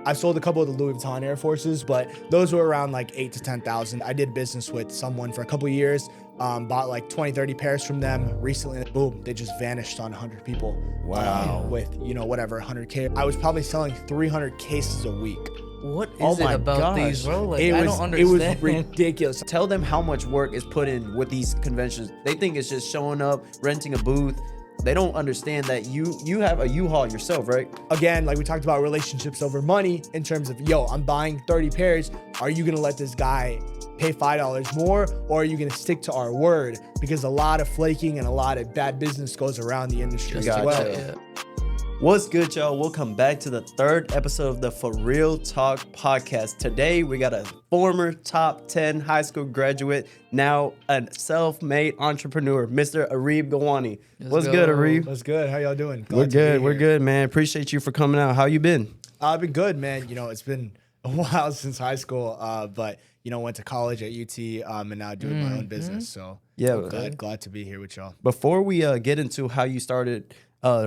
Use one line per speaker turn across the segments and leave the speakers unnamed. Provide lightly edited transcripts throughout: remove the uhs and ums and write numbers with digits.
I sold a couple of the Louis Vuitton Air Forces, but those were around like 8 to 10,000. I did business with someone for a couple of years, bought like 20, 30 pairs from them. Recently, boom, they just vanished on 100 people.
Wow.
With, whatever, 100K. I was probably selling 300 cases a week.
What is it about these, bro? Like, I don't understand.
It was ridiculous.
Tell them how much work is put in with these conventions. They think it's just showing up, renting a booth. They don't understand that you have a U-Haul yourself, right?
Again, like we talked about relationships over money in terms of, I'm buying 30 pairs. Are you going to let this guy pay $5 more, or are you going to stick to our word? Because a lot of flaking and a lot of bad business goes around the industry as well.
Yeah.
What's good, y'all? Welcome back to the third episode of the Pho Real Talk Podcast. Today, we got a former top 10 high school graduate, now a self-made entrepreneur, Mr. Arib Gowani. What's good, Arib?
What's good? How y'all doing?
We're good. We're good, man. Appreciate you for coming out. How you been?
I've been good, man. It's been a while since high school, but went to college at UT, and now doing my own business. So
yeah,
glad to be here with y'all.
Before we get into how you started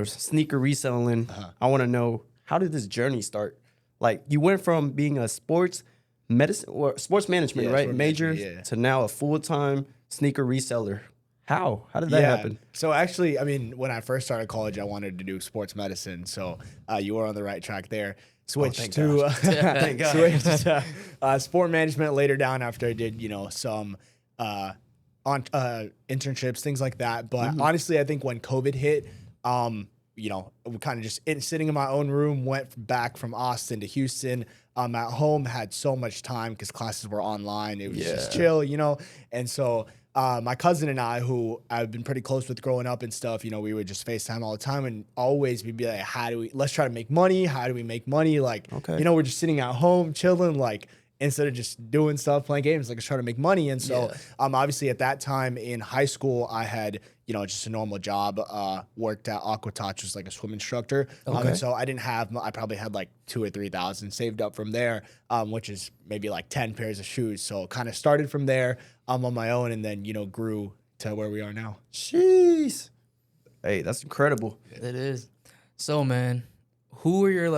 sneaker reselling, I want to know, how did this journey start? Like, you went from being a sports management, right? Major to now a full-time sneaker reseller. How did that happen?
So actually, when I first started college, I wanted to do sports medicine. So you were on the right track there. Switched to sport management later down after I did, some internships, things like that. But honestly, I think when COVID hit, we kind of just sitting in my own room, went back from Austin to Houston. At home, had so much time because classes were online. It was just chill, And so my cousin and I, who I've been pretty close with growing up and stuff, we would just FaceTime all the time, and always we'd be like, let's try to make money. How do we make money? Like, we're just sitting at home chilling, like, instead of just doing stuff, playing games, like, trying to make money. And so obviously at that time in high school, I had, just a normal job, worked at Aquatouch, was like a swim instructor. So I probably had like 2,000 or 3,000 saved up from there, which is maybe like 10 pairs of shoes. So kind of started from there on my own, and then, grew to where we are now.
Jeez. Hey, that's incredible.
It is. So, man, who were your,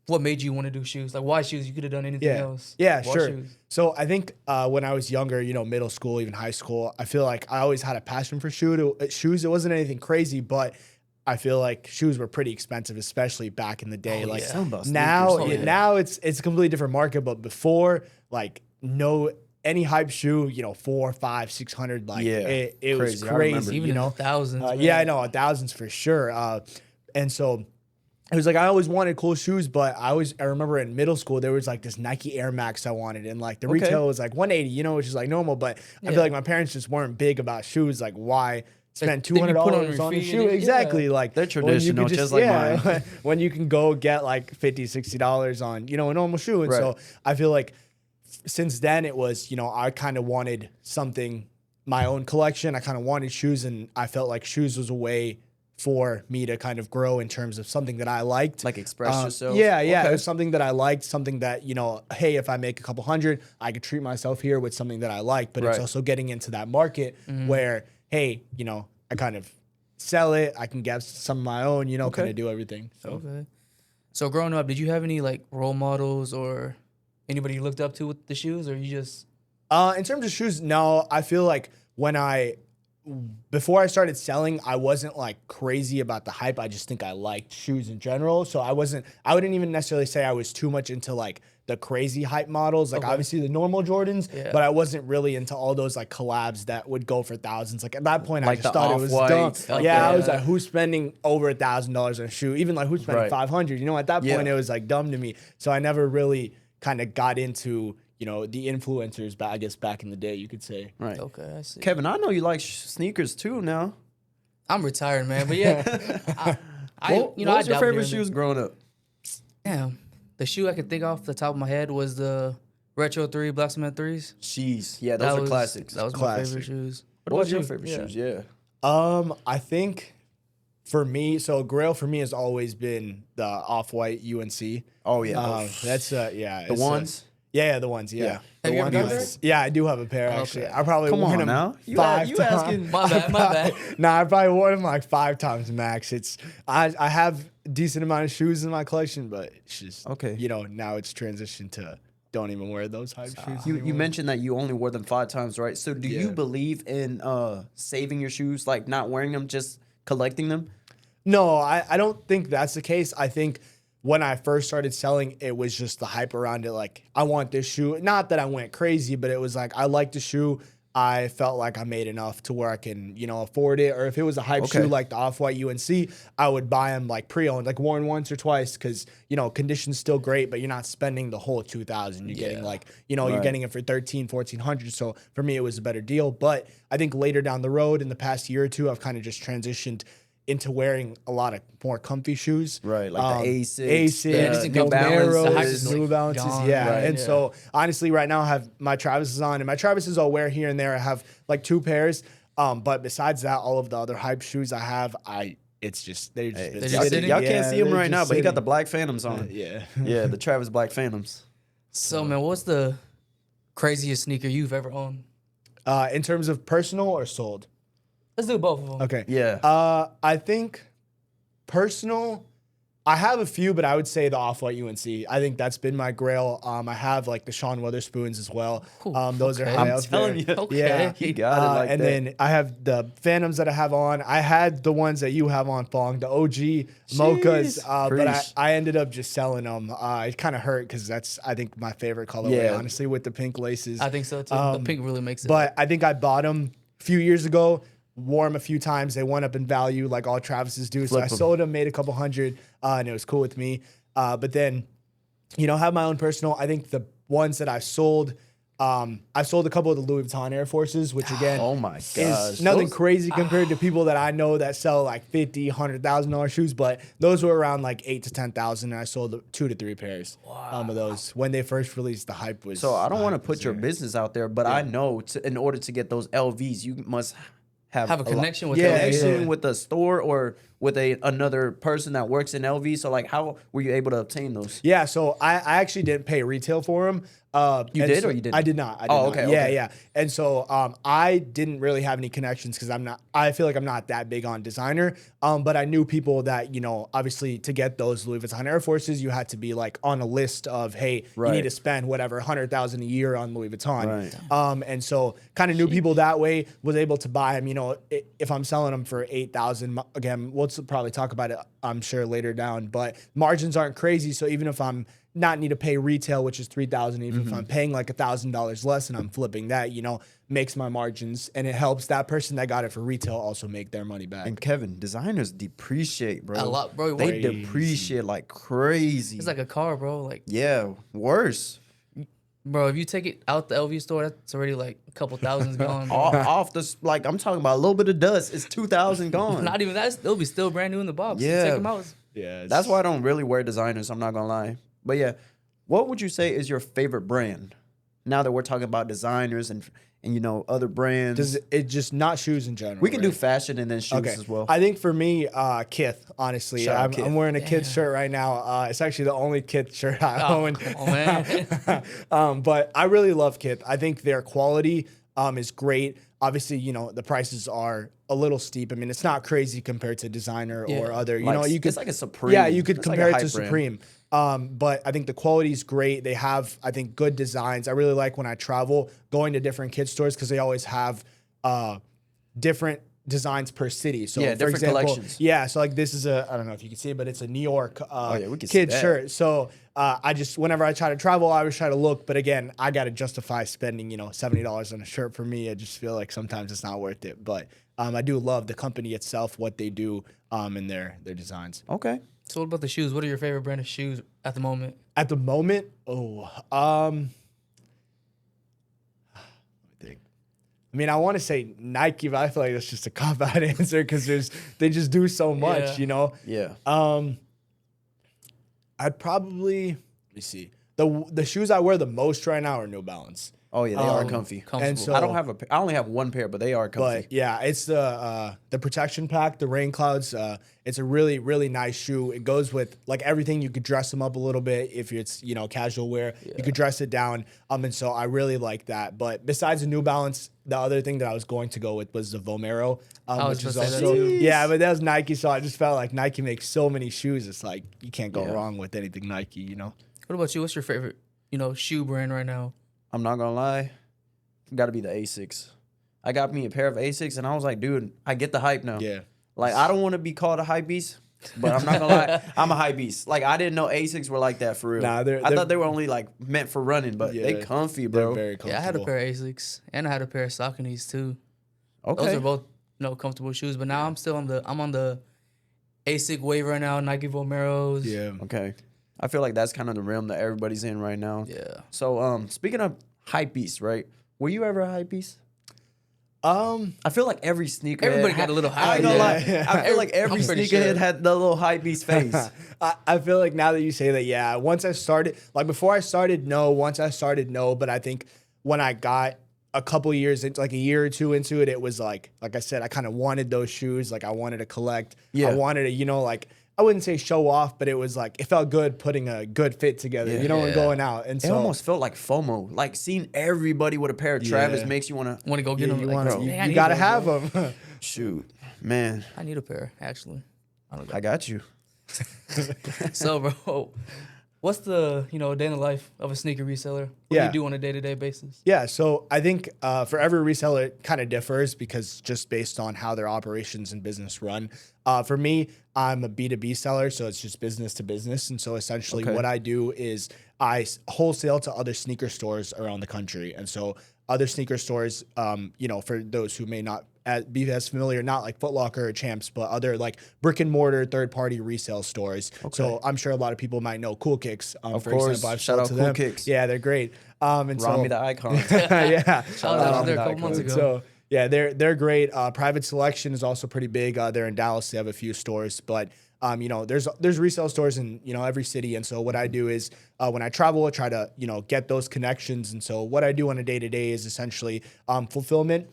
what made you want to do shoes? Like, why shoes? You could have done anything else.
Yeah,
why
sure.
Shoes?
So I think when I was younger, middle school, even high school, I feel like I always had a passion for shoes. It wasn't anything crazy, but I feel like shoes were pretty expensive, especially back in the day. Now it's a completely different market, but before, like, any hype shoe, 400, 500, 600, like it was crazy.
Even thousands.
I know, thousands for sure. And so it was like I always wanted cool shoes, but I remember in middle school there was like this Nike Air Max I wanted, and like the retail was like 180, which is like normal. But I feel like my parents just weren't big about shoes. Like, why spend $200 on a shoe? Exactly, like
they're traditional, just like mine.
When you can go get like $50, $60 on a normal shoe, and so I feel like since then it was I kind of wanted something, my own collection. I kind of wanted shoes, and I felt like shoes was a way for me to kind of grow in terms of something that I liked.
Like, express yourself?
Yeah. It was something that I liked, something that, hey, if I make a couple hundred, I could treat myself here with something that I like. But it's also getting into that market where, hey, I kind of sell it. I can get some of my own, kind of do everything.
So growing up, did you have any, like, role models or anybody you looked up to with the shoes, or you just...
In terms of shoes, no. I feel like before I started selling, I wasn't like crazy about the hype. I just think I liked shoes in general. So I wouldn't even necessarily say I was too much into like the crazy hype models, like obviously the normal Jordans, but I wasn't really into all those like collabs that would go for thousands. Like at that point, like I just thought it was dumb. I was like, who's spending over $1,000 on a shoe? Even like who's spending 500? At that point it was like dumb to me. So I never really kind of got into the influencers, I guess back in the day, you could say.
Right.
Okay, I see.
Kevin, I know you like sneakers too now.
I'm retired, man, but yeah.
What was your favorite shoes growing up?
Damn. The shoe I could think off the top of my head was the Retro 3 Black Cement 3s.
Jeez. Yeah, those are classics.
That was my favorite shoes.
What was your favorite shoes? Yeah.
I think for me, so Grail for me has always been the Off-White UNC.
Oh, yeah.
That's,
the ones?
Yeah, the ones. Yeah.
Have you ever done
ones-
that?
Yeah, I do have a pair actually. I probably
Come
worn
on
them
now. You
5 times.
asking.
My bad.
Nah, I probably wore them like 5 times max. I have a decent amount of shoes in my collection, but it's just
Okay.
now it's transitioned to don't even wear those hype shoes.
You
anymore.
mentioned that you only wore them 5 times, right? So do you
Yeah.
believe in saving your shoes, like not wearing them, just collecting them?
No, I don't think that's the case. I think when I first started selling, it was just the hype around it. Like, I want this shoe. Not that I went crazy, but it was like, I like the shoe. I felt like I made enough to where I can, afford it. Or if it was a hype shoe like the Off-White UNC, I would buy them like pre-owned, like worn once or twice because, condition's still great, but you're not spending the whole 2,000. You're getting like, you're getting it for 1,300, 1,400. So for me, it was a better deal. But I think later down the road in the past year or two, I've kind of just transitioned into wearing a lot of more comfy shoes.
Right, like the
Asics,
the
New
Balances, the hype
Balances,
is,
New
like,
Balances,
gone.
yeah.
Right,
And
yeah.
so honestly, right now I have my Travis's on, and my Travis's I'll wear here and there. I have like 2 pairs. But besides that, all of the other hype shoes I have, it's just they're just,
They're just sitting?
Y'all can't see him
they're
right now,
just
but he got the
sitting.
Black Phantoms on.
Yeah.
Yeah, the Travis Black Phantoms.
So man, what's the craziest sneaker you've ever owned?
In terms of personal or sold?
Let's do both of them.
Okay.
Yeah.
I think personal, I have a few, but I would say the Off-White UNC. I think that's been my grail. I have like the Sean Weatherspoons as well. Those are
okay.
high
I'm
up
telling
there.
you.
Okay.
Yeah.
He got it like
and
that.
then I have the Phantoms that I have on. I had the ones that you have on, Fong, the OG mochas, but
Preach.
I ended up just selling them. It kind of hurt because that's, I think, my favorite colorway,
Yeah.
honestly, with the pink laces.
I think so too. The pink really makes it.
But I think I bought them a few years ago, wore them a few times. They went up in value like all Travis's do. So I sold them, made a couple hundred, and it was cool with me. But then, have my own personal. I think the ones that I've sold a couple of the Louis Vuitton Air Forces, which again,
Oh my gosh.
is nothing crazy compared to people that I know that sell like $50,000, $100,000 shoes. But those were around like 8 to 10,000, and I sold 2 to 3 pairs of those when they first released. The hype was.
So I don't want to
hype was
put your
there.
business out there, but I know in order to get those LVs, you must have
a connection with
connection with the store or with another person that works in LV. So like, how were you able to obtain those?
Yeah, so I actually didn't pay retail for them.
You
and
did
so
or you didn't?
I did not. I did
Oh,
not.
okay,
Yeah,
okay.
yeah. And so I didn't really have any connections because I feel like I'm not that big on designer. But I knew people that, obviously to get those Louis Vuitton Air Forces, you had to be like on a list of, hey, you need to spend whatever, $100,000 a year on Louis Vuitton.
Right.
And so kind of knew people that way, was able to buy them. If I'm selling them for $8,000, again, we'll probably talk about it, I'm sure, later down, but margins aren't crazy. So even if I'm not need to pay retail, which is $3,000, even if I'm paying like $1,000 less and I'm flipping that, makes my margins, and it helps that person that got it for retail also make their money back.
And Kevin, designers depreciate, bro.
A lot, bro.
They
Crazy.
depreciate like crazy.
It's like a car, bro. Like,
yeah, worse.
bro, if you take it out the LV store, that's already like a couple thousands gone. Bro.
Off the like, I'm talking about a little bit of dust. It's 2,000 gone.
Not even that. It'll be still brand new in the box.
Yeah.
Take them out.
Yeah,
That's why I don't really wear designers. I'm not gonna lie. But yeah, what would you say is your favorite brand? Now that we're talking about designers and other brands,
Does it just not shoes in general?
we can do
right?
fashion and then shoes
Okay.
as well.
I think for me, Kith, honestly.
Shout out Kith.
I'm wearing a Kith shirt right now. It's actually the only Kith shirt I own.
Come on, man.
But I really love Kith. I think their quality is great. Obviously, the prices are a little steep. I mean, it's not crazy compared to designer or other.
Like,
You could
it's like a Supreme.
Yeah, you could
It's like
compare
a
it
hype
to
brand.
Supreme. But I think the quality is great. They have, I think, good designs. I really like when I travel going to different kid stores because they always have different designs per city. So
Yeah,
for
different
example,
collections.
Yeah, so like this is I don't know if you can see it, but it's a New York
we can see
kid
that.
shirt. So whenever I try to travel, I always try to look. But again, I got to justify spending, $70 on a shirt for me. I just feel like sometimes it's not worth it. But I do love the company itself, what they do, and their designs.
Okay.
So what about the shoes? What are your favorite brand of shoes at the moment?
At the moment, I mean, I want to say Nike, but I feel like that's just a cop-out answer because they just do so much,
Yeah.
I'd probably, let me see. The shoes I wear the most right now are New Balance.
Oh yeah, they are comfy.
And so
I don't have I only have one pair, but they are comfy.
But yeah, it's the protection pack, the rain clouds. It's a really, really nice shoe. It goes with like everything. You could dress them up a little bit if it's, you know, casual wear. Yeah. You could dress it down. And so I really like that. But besides the New Balance, the other thing that I was going to go with was the Vomero, which is also yeah, but that was Nike. So I just felt like Nike makes so many shoes. It's like you can't go wrong with anything Nike, you know.
What about you? What's your favorite, you know, shoe brand right now?
I'm not gonna lie, got to be the Asics. I got me a pair of Asics, and I was like, dude, I get the hype now.
Yeah.
Like, I don't want to be called a hype beast, but I'm not gonna lie, I'm a hype beast. Like, I didn't know Asics were like that for real.
Nah,
I thought they were only like meant for running, but they comfy, bro.
They're very comfortable.
Yeah, I had a pair of Asics, and I had a pair of Sauconys too.
Okay.
Those are both, you know, comfortable shoes. But now I'm on the Asic wave right now. Nike Vomeros.
Yeah.
Okay. I feel like that's kind of the realm that everybody's in right now.
Yeah.
So, speaking of hype beast, right? Were you ever a hype beast? I feel like every sneaker.
Everybody got a little hype.
I ain't gonna lie. I feel like every sneakerhead had the little hype beast face.
I feel like now that you say that, yeah. Once I started, like before I started, no. Once I started, no. But I think when I got a couple years into, like a year or two into it, it was like I said, I kind of wanted those shoes. Like I wanted to collect. Yeah. I wanted to, you know, like I wouldn't say show off, but it was like, it felt good putting a good fit together, you know, and going out. And so
it almost felt like FOMO. Like seeing everybody with a pair of Travis makes you want
to go get them.
You got to have them.
Shoot, man.
I need a pair, actually.
I got you.
So, bro, what's the, you know, day in the life of a sneaker reseller? What do you do on a day-to-day basis?
Yeah, so I think for every reseller, it kind of differs because just based on how their operations and business run. For me, I'm a B2B seller, so it's just business to business. And so essentially what I do is I wholesale to other sneaker stores around the country. And so other sneaker stores, you know, for those who may not be as familiar, not like Foot Locker or Champs, but other like brick and mortar third-party resale stores. So I'm sure a lot of people might know Cool Kicks.
Of course,
example, I've
shout out
to
Cool
them.
Kicks.
Yeah, they're great. And
Rami the icon.
Yeah.
I was there a couple months ago.
So yeah, they're great. Private Selection is also pretty big. They're in Dallas. They have a few stores, but you know, there's resale stores in, you know, every city. And so what I do is when I travel, I try to, you know, get those connections. And so what I do on a day-to-day is essentially fulfillment.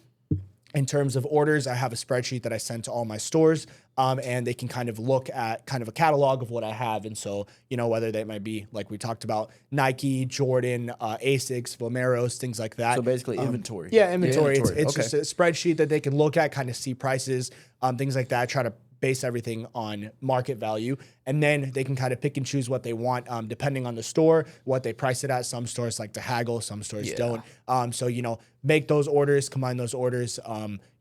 In terms of orders, I have a spreadsheet that I send to all my stores, and they can kind of look at kind of a catalog of what I have. And so, you know, whether they might be, like we talked about, Nike, Jordan, Asics, Vomeros, things like that.
So basically inventory.
Yeah, inventory. It's just a spreadsheet that they can look at, kind of see prices, things like that, try to base everything on market value. And then they can kind of pick and choose what they want, depending on the store, what they price it at. Some stores like to haggle, some stores don't. So, you know, make those orders, combine those orders,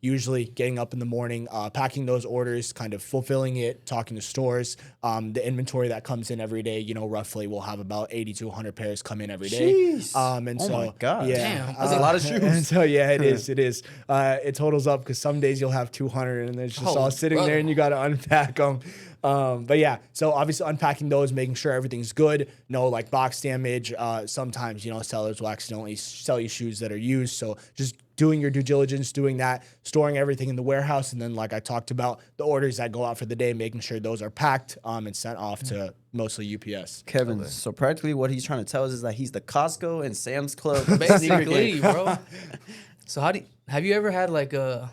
usually getting up in the morning, packing those orders, kind of fulfilling it, talking to stores. The inventory that comes in every day, you know, roughly we'll have about 80 to 100 pairs come in every day.
Jeez.
And
oh
so,
my God.
Yeah,
Damn.
That's a lot of shoes.
And so, yeah, it is. It is. It totals up because some days you'll have 200 and it's just all sitting there and you got to unpack them. But yeah, so obviously unpacking those, making sure everything's good, no like box damage. Sometimes, you know, sellers will accidentally sell you shoes that are used. So just doing your due diligence, doing that, storing everything in the warehouse. And then like I talked about the orders that go out for the day, making sure those are packed and sent off to mostly UPS.
Kevin, so practically what he's trying to tell us is that he's the Costco and Sam's Club.
Basically, bro. So have you ever had like a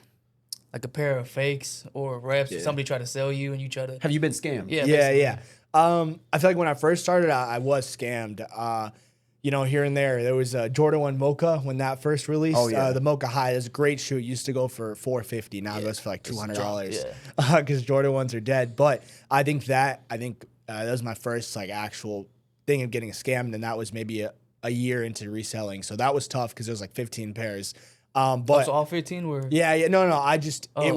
pair of fakes or reps? Somebody try to sell you and you try to.
Have you been scammed?
Yeah.
I feel like when I first started, I was scammed. You know, here and there. There was a Jordan 1 Mocha when that first released.
Oh, yeah.
The Mocha High is a great shoe. It used to go for $450. Now it goes for like $200 because Jordan 1s are dead. But I think that was my first like actual thing of getting scammed, and that was maybe a year into reselling. So that was tough because there was like 15 pairs. But
so all 15 were.
Yeah. No. I just it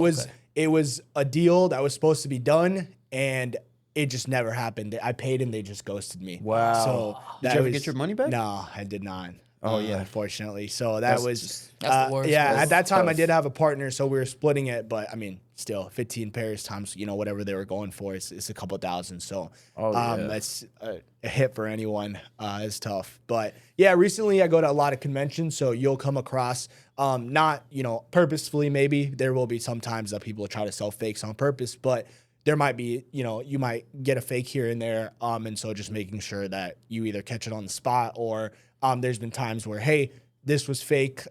was a deal that was supposed to be done, and it just never happened. I paid and they just ghosted me.
Wow.
So
did you ever get your money back?
No, I did not.
Oh yeah,
unfortunately. So that's the
worst.
Yeah,
That's
at that time
tough.
I did have a partner, so we were splitting it. But I mean, still, 15 pairs times, you know, whatever they were going for, it's a couple thousand. So that's a hit for anyone. It's tough. But yeah, recently I go to a lot of conventions, so you'll come across, not, you know, purposefully maybe. There will be some times that people try to sell fakes on purpose, but there might be, you know, you might get a fake here and there. And so just making sure that you either catch it on the spot or there's been times where, hey, this was fake.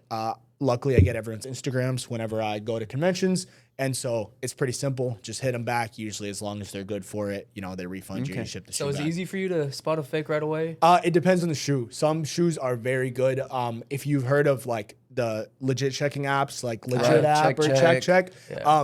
Luckily, I get everyone's Instagrams whenever I go to conventions. And so it's pretty simple. Just hit them back. Usually, as long as they're good for it, they refund you and ship the shoe
So is it
back.
easy for you to spot a fake right away?
It depends on the shoe. Some shoes are very good. If you've heard of like the legit checking apps, like Legit app or Check,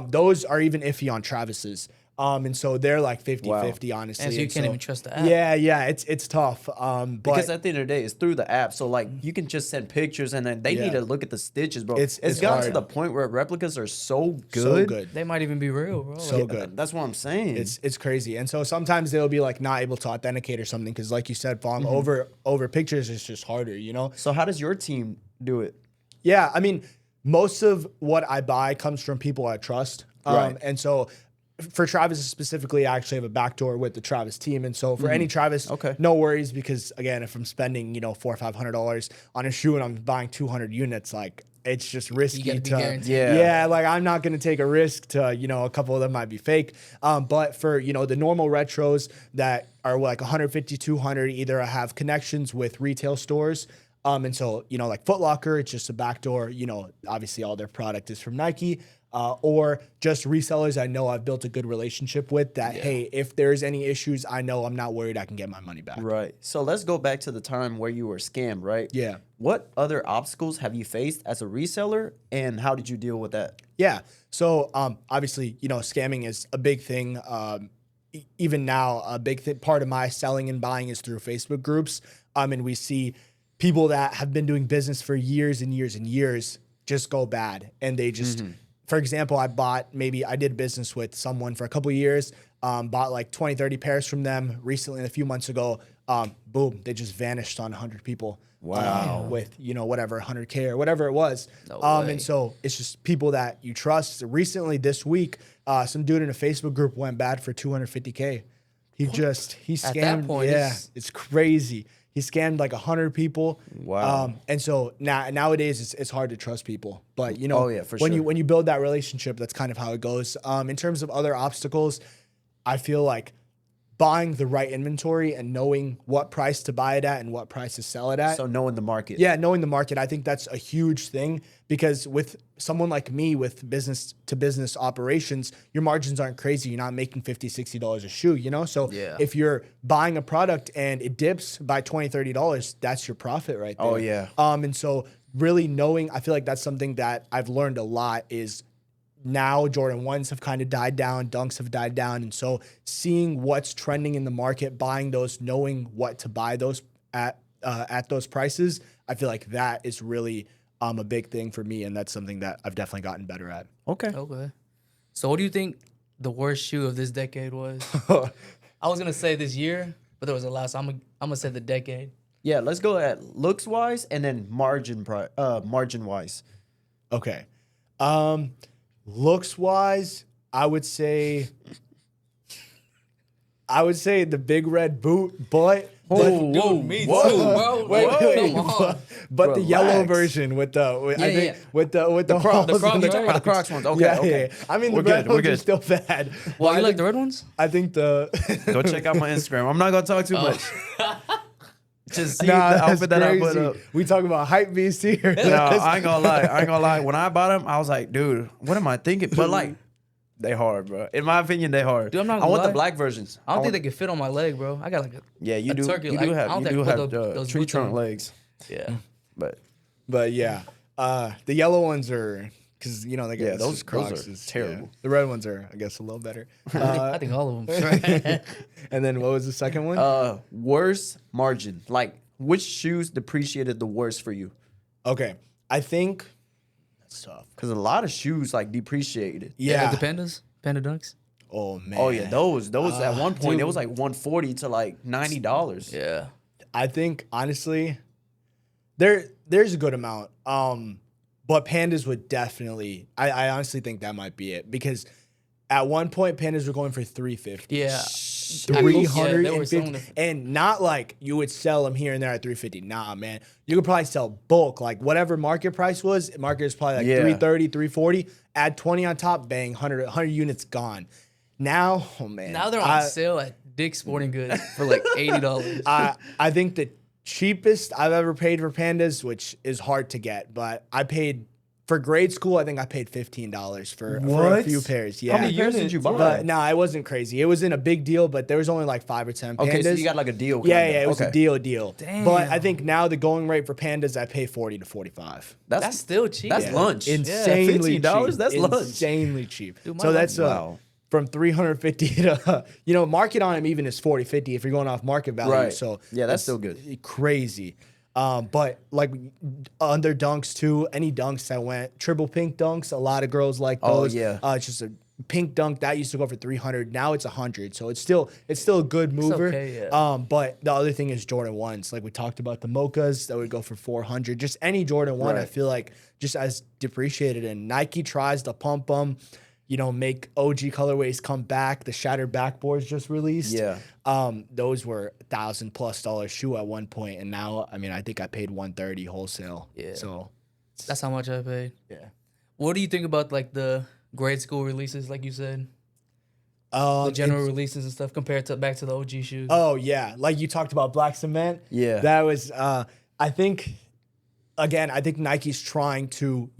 those are even iffy on Travis's. And so they're like 50-50, honestly.
And so you can't even trust the app.
Yeah, it's tough. But
because at the end of the day, it's through the app. So like you can just send pictures and then they need to look at the stitches, bro. It's gotten to the point where replicas are so good.
So good.
They might even be real, bro.
So good.
That's what I'm saying.
It's crazy. And so sometimes they'll be like not able to authenticate or something because like you said, falling over pictures is just harder,
So how does your team do it?
Yeah, I mean, most of what I buy comes from people I trust.
Right.
And so for Travis specifically, I actually have a backdoor with the Travis team. And so for any Travis, no worries because, again, if I'm spending, $400 or $500 on a shoe and I'm buying 200 units, like, it's just risky to, like I'm not going to take a risk to, a couple of them might be fake. But for, the normal retros that are like 150, 200, either I have connections with retail stores. And so, like Foot Locker, it's just a backdoor, obviously all their product is from Nike. Or just resellers I know I've built a good relationship with that, hey, if there's any issues, I know I'm not worried I can get my money back.
Right. So let's go back to the time where you were scammed, right?
Yeah.
What other obstacles have you faced as a reseller and how did you deal with that?
Yeah. So obviously, scamming is a big thing. Even now, a big part of my selling and buying is through Facebook groups. And we see people that have been doing business for years and years and years just go bad. And they just... For example, I did business with someone for a couple of years, bought like 20, 30 pairs from them recently, a few months ago. Boom, they just vanished on 100 people.
Wow.
With, whatever, 100K or whatever it was.
No way.
And so it's just people that you trust. Recently this week, some dude in a Facebook group went bad for 250K. He scammed.
At that point,
it's crazy. He scammed like 100 people.
Wow.
And so nowadays it's hard to trust people. But
when
you build that relationship, that's kind of how it goes. In terms of other obstacles, I feel like buying the right inventory and knowing what price to buy it at and what price to sell it at.
So knowing the market.
Yeah, knowing the market. I think that's a huge thing because with someone like me with business to business operations, your margins aren't crazy. You're not making $50, $60 a shoe, So if you're buying a product and it dips by $20, $30, that's your profit right there.
Oh, yeah.
And so really knowing, I feel like that's something that I've learned a lot is now Jordan 1s have kind of died down, Dunks have died down. And so seeing what's trending in the market, buying those, knowing what to buy those at those prices, I feel like that is really a big thing for me. And that's something that I've definitely gotten better at.
Okay.
So what do you think the worst shoe of this decade was? I was going to say this year, but there was a lot. So I'm going to say the decade.
Yeah, let's go at looks wise and then margin wise.
Okay. Looks wise, I would say the big red boot, but
Me too, bro.
Wait,
come on.
but the yellow version with the with the
Crocs ones. Okay.
I mean the red ones are still bad.
Well, you like the red ones?
I think
Go check out my Instagram. I'm not gonna talk too much. Just see the
that's
outfit that I
crazy.
put up.
We talking about hype beast here.
No, I ain't gonna lie. When I bought them, I was like, dude, what am I thinking? But like, they hard, bro. In my opinion, they hard.
Dude, I'm not
I
gonna
want the
lie.
black versions.
I don't think they can fit on my leg, bro. I got like
you
a
do.
turkey.
You do
I don't
have
think I put those
tree
boots
trunk
on.
legs.
Yeah.
But
yeah, the yellow ones are because they got
those
Crocs
are
is
terrible.
Yeah. The red ones are, I guess, a little better.
I think all of them.
And then what was the second one?
Worst margin. Like, which shoes depreciated the worst for you?
Okay, I think that's tough
because a lot of shoes like depreciated.
Yeah,
the pandas, panda dunks.
Oh man.
Oh yeah, those at one point it was like $140 to like $90.
Yeah.
I think honestly, there's a good amount. But pandas would definitely. I honestly think that might be it because at one point pandas were going for $350.
Yeah.
350 and not like you would sell them here and there at 350. Nah, man, you could probably sell bulk, like whatever market price was. Market is probably like 330, 340. Add 20 on top, bang, 100 units gone. Now, oh man,
now they're on sale at Dick's Sporting Goods for like $80.
I think that cheapest I've ever paid for Pandas, which is hard to get, but I paid for grade school. I think I paid $15 for a few pairs. Yeah.
How many pairs did you buy?
But no, it wasn't crazy. It wasn't a big deal, but there was only like 5 or 10 Pandas.
Okay, so you got like a deal.
Yeah, it was a deal.
Damn.
But I think now the going rate for Pandas, I pay $40 to $45.
That's still cheap.
That's lunch.
Insanely
$15,
cheap.
that's lunch.
Insanely cheap.
Dude,
So that's
wow.
from $350 to market on them even is $40, $50 if you're going off market value.
Right.
So
yeah, that's still good.
Crazy. But like under dunks too, any dunks that went triple pink dunks, a lot of girls like those.
Oh yeah.
It's just a pink dunk that used to go for $300. Now it's $100. So it's still a good mover.
Okay, yeah.
But the other thing is Jordan 1s. Like we talked about the mochas that would go for $400. Just any Jordan 1, I feel like just as depreciated. And Nike tries to pump them. Make OG colorways come back. The shattered backboards just released.
Yeah.
Those were $1,000+ shoe at one point, and now, I think I paid $130 wholesale.
Yeah.
So
that's how much I paid.
Yeah.
What do you think about like the grade school releases, like you said? The general releases and stuff compared to back to the OG shoes.
Oh yeah, like you talked about Black Cement.
Yeah.
That was. I think Nike's trying to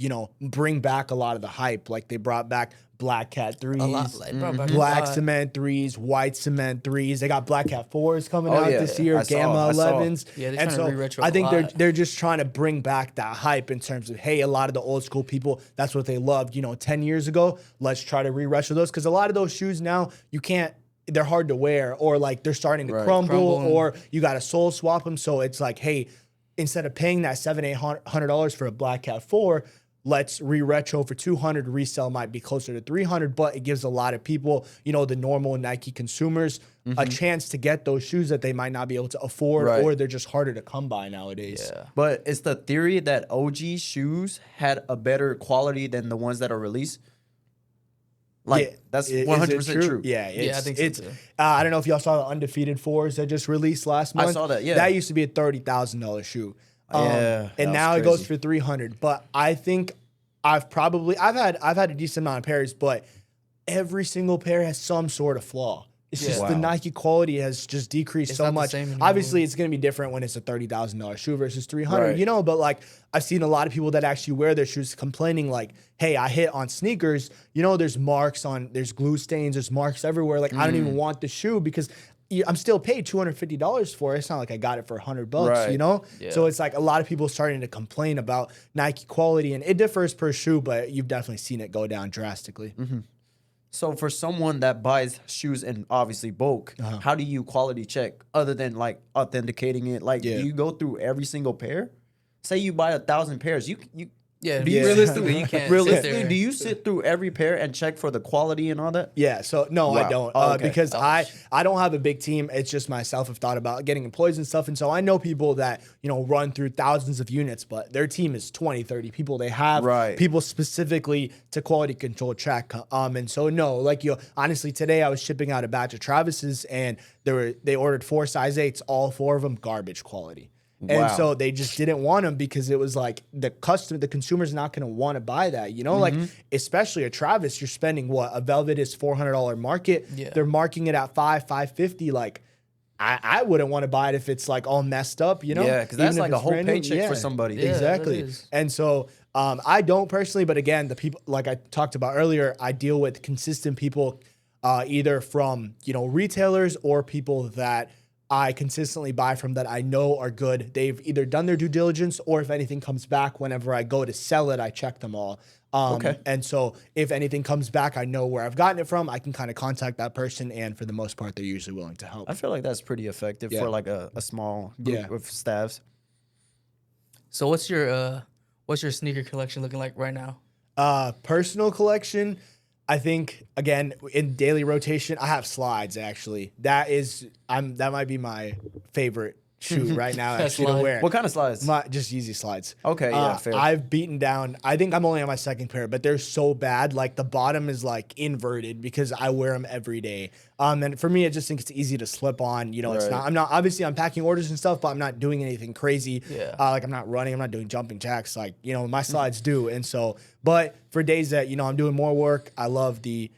bring back a lot of the hype. Like they brought back Black Cat 3s,
A lot, like,
Black Cement 3s, White Cement 3s. They got Black Cat 4s coming out this year, Gamma 11s.
Yeah, they're trying to re-retro
I think
a lot.
they're just trying to bring back that hype in terms of, hey, a lot of the old school people, that's what they loved, 10 years ago. Let's try to re-retro those, because a lot of those shoes now, you can't, they're hard to wear, or like they're starting to crumble, or you got to sole swap them. So it's like, hey, instead of paying that $700-800 for a Black Cat 4, let's re-retro for $200. Resell might be closer to $300, but it gives a lot of people, the normal Nike consumers, a chance to get those shoes that they might not be able to afford, or they're just harder to come by nowadays.
Yeah. But it's the theory that OG shoes had a better quality than the ones that are released. Like, that's 100% true.
Yeah,
I think so too.
I don't know if y'all saw the Undefeated 4s that just released last month.
I saw that, yeah.
That used to be a $30,000 shoe.
Yeah,
and now it goes for $300. But I think I've had a decent amount of pairs, but every single pair has some sort of flaw. It's just the Nike quality has just decreased so much. Obviously, it's going to be different when it's a $30,000 shoe versus $300, but like I've seen a lot of people that actually wear their shoes complaining like, hey, I hit on sneakers, there's marks there's glue stains, there's marks everywhere. Like I don't even want the shoe because I'm still paid $250 for it. It's not like I got it for $100,
Yeah.
So it's like a lot of people starting to complain about Nike quality, and it differs per shoe, but you've definitely seen it go down drastically.
So for someone that buys shoes in obviously bulk, how do you quality check other than like authenticating it? Like, do you go through every single pair? Say you buy 1,000 pairs,
realistically, you can't.
Realistically, do you sit through every pair and check for the quality and all that?
Yeah, so no, I don't, because I don't have a big team. It's just myself. I've thought about getting employees and stuff, and so I know people that run through thousands of units, but their team is 20, 30 people. They have people specifically to quality control track. And so no, like honestly, today I was shipping out a batch of Travis's, and they ordered 4 size 8s, all 4 of them garbage quality. And so they just didn't want them because it was like the consumer's not going to want to buy that, like especially a Travis, you're spending a Velvet is $400 market. Yeah. They're marking it at $550. Like I wouldn't want to buy it if it's like all messed up,
Yeah, because that's like a whole paycheck for somebody.
Yeah, exactly. And so I don't personally, but again, the people like I talked about earlier, I deal with consistent people, either from retailers or people that I consistently buy from that I know are good. They've either done their due diligence, or if anything comes back, whenever I go to sell it, I check them all. And so if anything comes back, I know where I've gotten it from. I can kind of contact that person, and for the most part, they're usually willing to help.
I feel like that's pretty effective for like a small group of staffs.
So what's your sneaker collection looking like right now?
Personal collection, I think, again, in daily rotation, I have slides, actually. That might be my favorite shoe right now actually to wear.
What kind of slides?
Just Yeezy slides.
Okay, yeah, fair.
I've beaten down, I think I'm only on my second pair, but they're so bad. Like the bottom is like inverted because I wear them every day. And for me, I just think it's easy to slip on. It's not, I'm packing orders and stuff, but I'm not doing anything crazy.
Yeah.
Like I'm not running, I'm not doing jumping jacks. Like, my slides do. And so, but for days that, I'm doing more work, I love the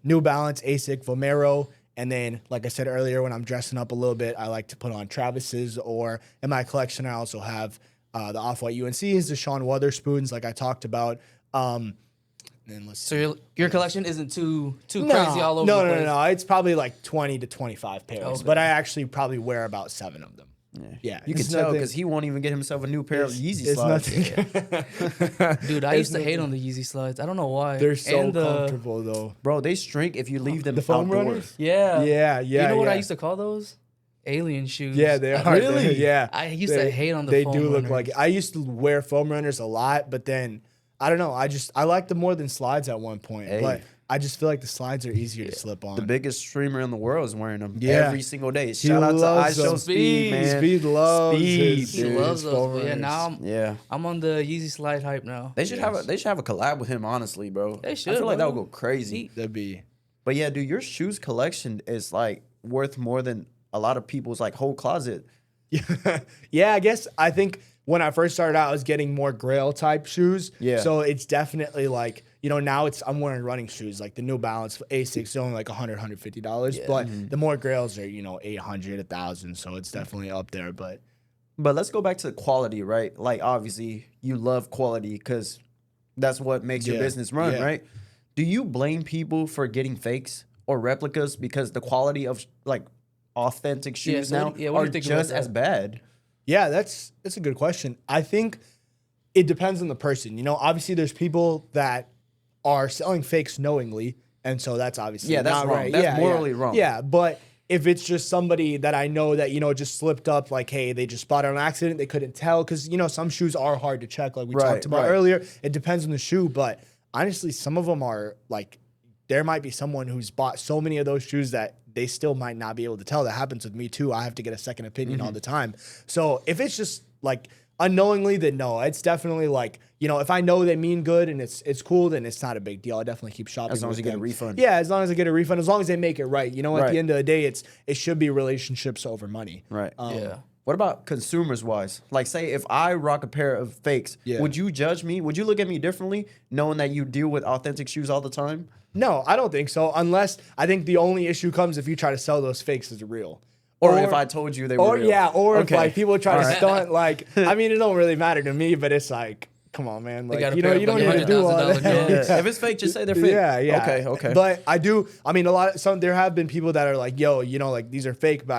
New Balance, ASIC, Vomero, And then, like I said earlier, when I'm dressing up a little bit, I like to put on Travis's, or in my collection, I also have the Off-White UNCs, the Sean Wotherspoons, like I talked about. And then let's
So your collection isn't too crazy all over the place?
No. It's probably like 20 to 25 pairs,
Okay.
but I actually probably wear about 7 of them. Yeah.
You can tell because he won't even get himself a new pair of Yeezy slides.
Dude, I used to hate on the Yeezy slides. I don't know why.
They're so comfortable, though.
Bro, they shrink if you leave them
The foam
outdoors.
runners?
Yeah. You know what I
yeah.
used to call those? Alien shoes.
Yeah, they are.
Really?
Yeah.
I used to hate on the
They
foam
do look
runners.
like it. I used to wear foam runners a lot, but then, I don't know. I liked them more than slides at one point.
Hey.
But I just feel like the slides are easier to slip on.
The biggest streamer in the world is wearing them
Yeah.
every single day.
He
Shout out to
loves
ISO
them.
Speed, man.
Speed loves
Speed,
his,
He
dude.
loves
his
those.
foam
But yeah,
runners.
now
Yeah.
I'm on the Yeezy slide hype now.
They should have a collab with him, honestly, bro.
They should,
I feel like that
bro.
would go crazy.
That'd be.
But yeah, dude, your shoes collection is like worth more than a lot of people's like whole closet.
Yeah, I think when I first started out, I was getting more Grail type shoes.
Yeah.
So it's definitely like, now I'm wearing running shoes, like the New Balance Asics, they're only like $100, $150. But the more Grails are, $800, $1,000. So it's definitely up there. But
let's go back to the quality, right? Like obviously you love quality because that's what makes your business run, right? Do you blame people for getting fakes or replicas because the quality of like authentic shoes
so
now
what do you
are
think about
just
that?
as bad?
yeah, that's a good question. I think it depends on the person. Obviously there's people that are selling fakes knowingly. And so that's obviously
Yeah, that's
not
wrong.
right.
That's morally wrong.
Yeah, but if it's just somebody that I know that, just slipped up, like, hey, they just bought it on accident, they couldn't tell, because, some shoes are hard to check, like we talked about earlier. It depends on the shoe, but honestly, some of them are, like, there might be someone who's bought so many of those shoes that they still might not be able to tell. That happens with me, too. I have to get a second opinion all the time. So if it's just, like, unknowingly, then no, it's definitely, like, if I know they mean good and it's cool, then it's not a big deal. I definitely keep shopping.
As long as you get a
them.
refund.
Yeah, as long as I get a refund, as long as they make it right. At the end of the day, it should be relationships over money.
Right.
Yeah.
What about consumers wise? Like, say if I rock a pair of fakes, would you judge me? Would you look at me differently knowing that you deal with authentic shoes all the time?
No, I don't think so. Unless I think the only issue comes if you try to sell those fakes as real.
Or if I told you they were real.
If like people try to stunt, like, I mean, it don't really matter to me, but it's like, come on, man. Like,
got a
you
pair of
don't need to do all
$100,000
that.
If it's fake, just say they're fake.
Yeah.
Okay.
But I mean, there have been people that are like, yo, like these are fake, but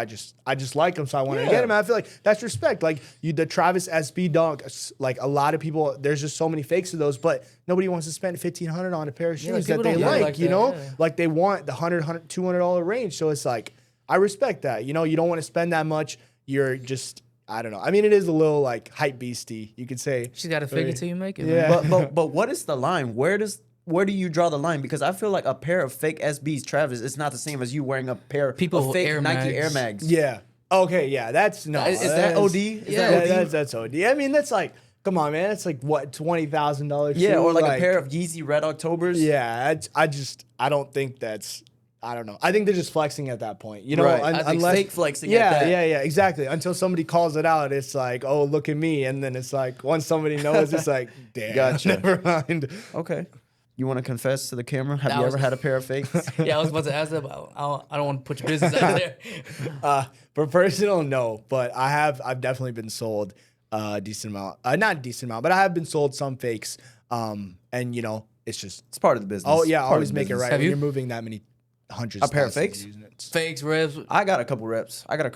I just like them, so I wanted to get them. And I feel like that's respect. Like the Travis SB Dunk, like a lot of people, there's just so many fakes of those, but nobody wants to spend $1,500 on a pair of shoes
like,
that they
people don't
like,
like that, yeah.
Like they want the $200 range. So it's like, I respect that. You don't want to spend that much. You're just, I don't know. I mean, it is a little like hype beastie, you could say.
She's got to fake it till you make it.
Yeah.
Man.
But what is the line? Where do you draw the line? Because I feel like a pair of fake SBs, Travis, is not the same as you wearing a pair of fake
Air
Nike
Mags.
Air Mags.
Yeah. Okay. Yeah. That's no.
Is that OD?
That's OD. I mean, that's like, come on, man. It's like what, $20,000?
Yeah,
shoe?
or like a pair of Yeezy Red Octobers.
Yeah. I don't think that's. I don't know. I think they're just flexing at that point.
Right. I think
unless
fake flexing.
Yeah,
at that.
yeah, exactly. Until somebody calls it out, it's like, oh, look at me, and then it's like, once somebody knows, it's like, damn,
Gotcha.
never mind.
Okay. You want to confess to the camera? Have
That
you
was-
ever had a pair of fakes?
Yeah, I was about to ask that, but I don't want to put your business out there.
For personal, no, but I've definitely been sold a decent amount. Not a decent amount, but I have been sold some fakes. And it's just,
It's part of the business.
oh yeah,
Part of
always
the
make it
business.
right
Have
when
you?
you're moving that many hundreds.
A pair of
thousands
fakes?
units.
Fakes, revs.
I got a couple reps. I'm not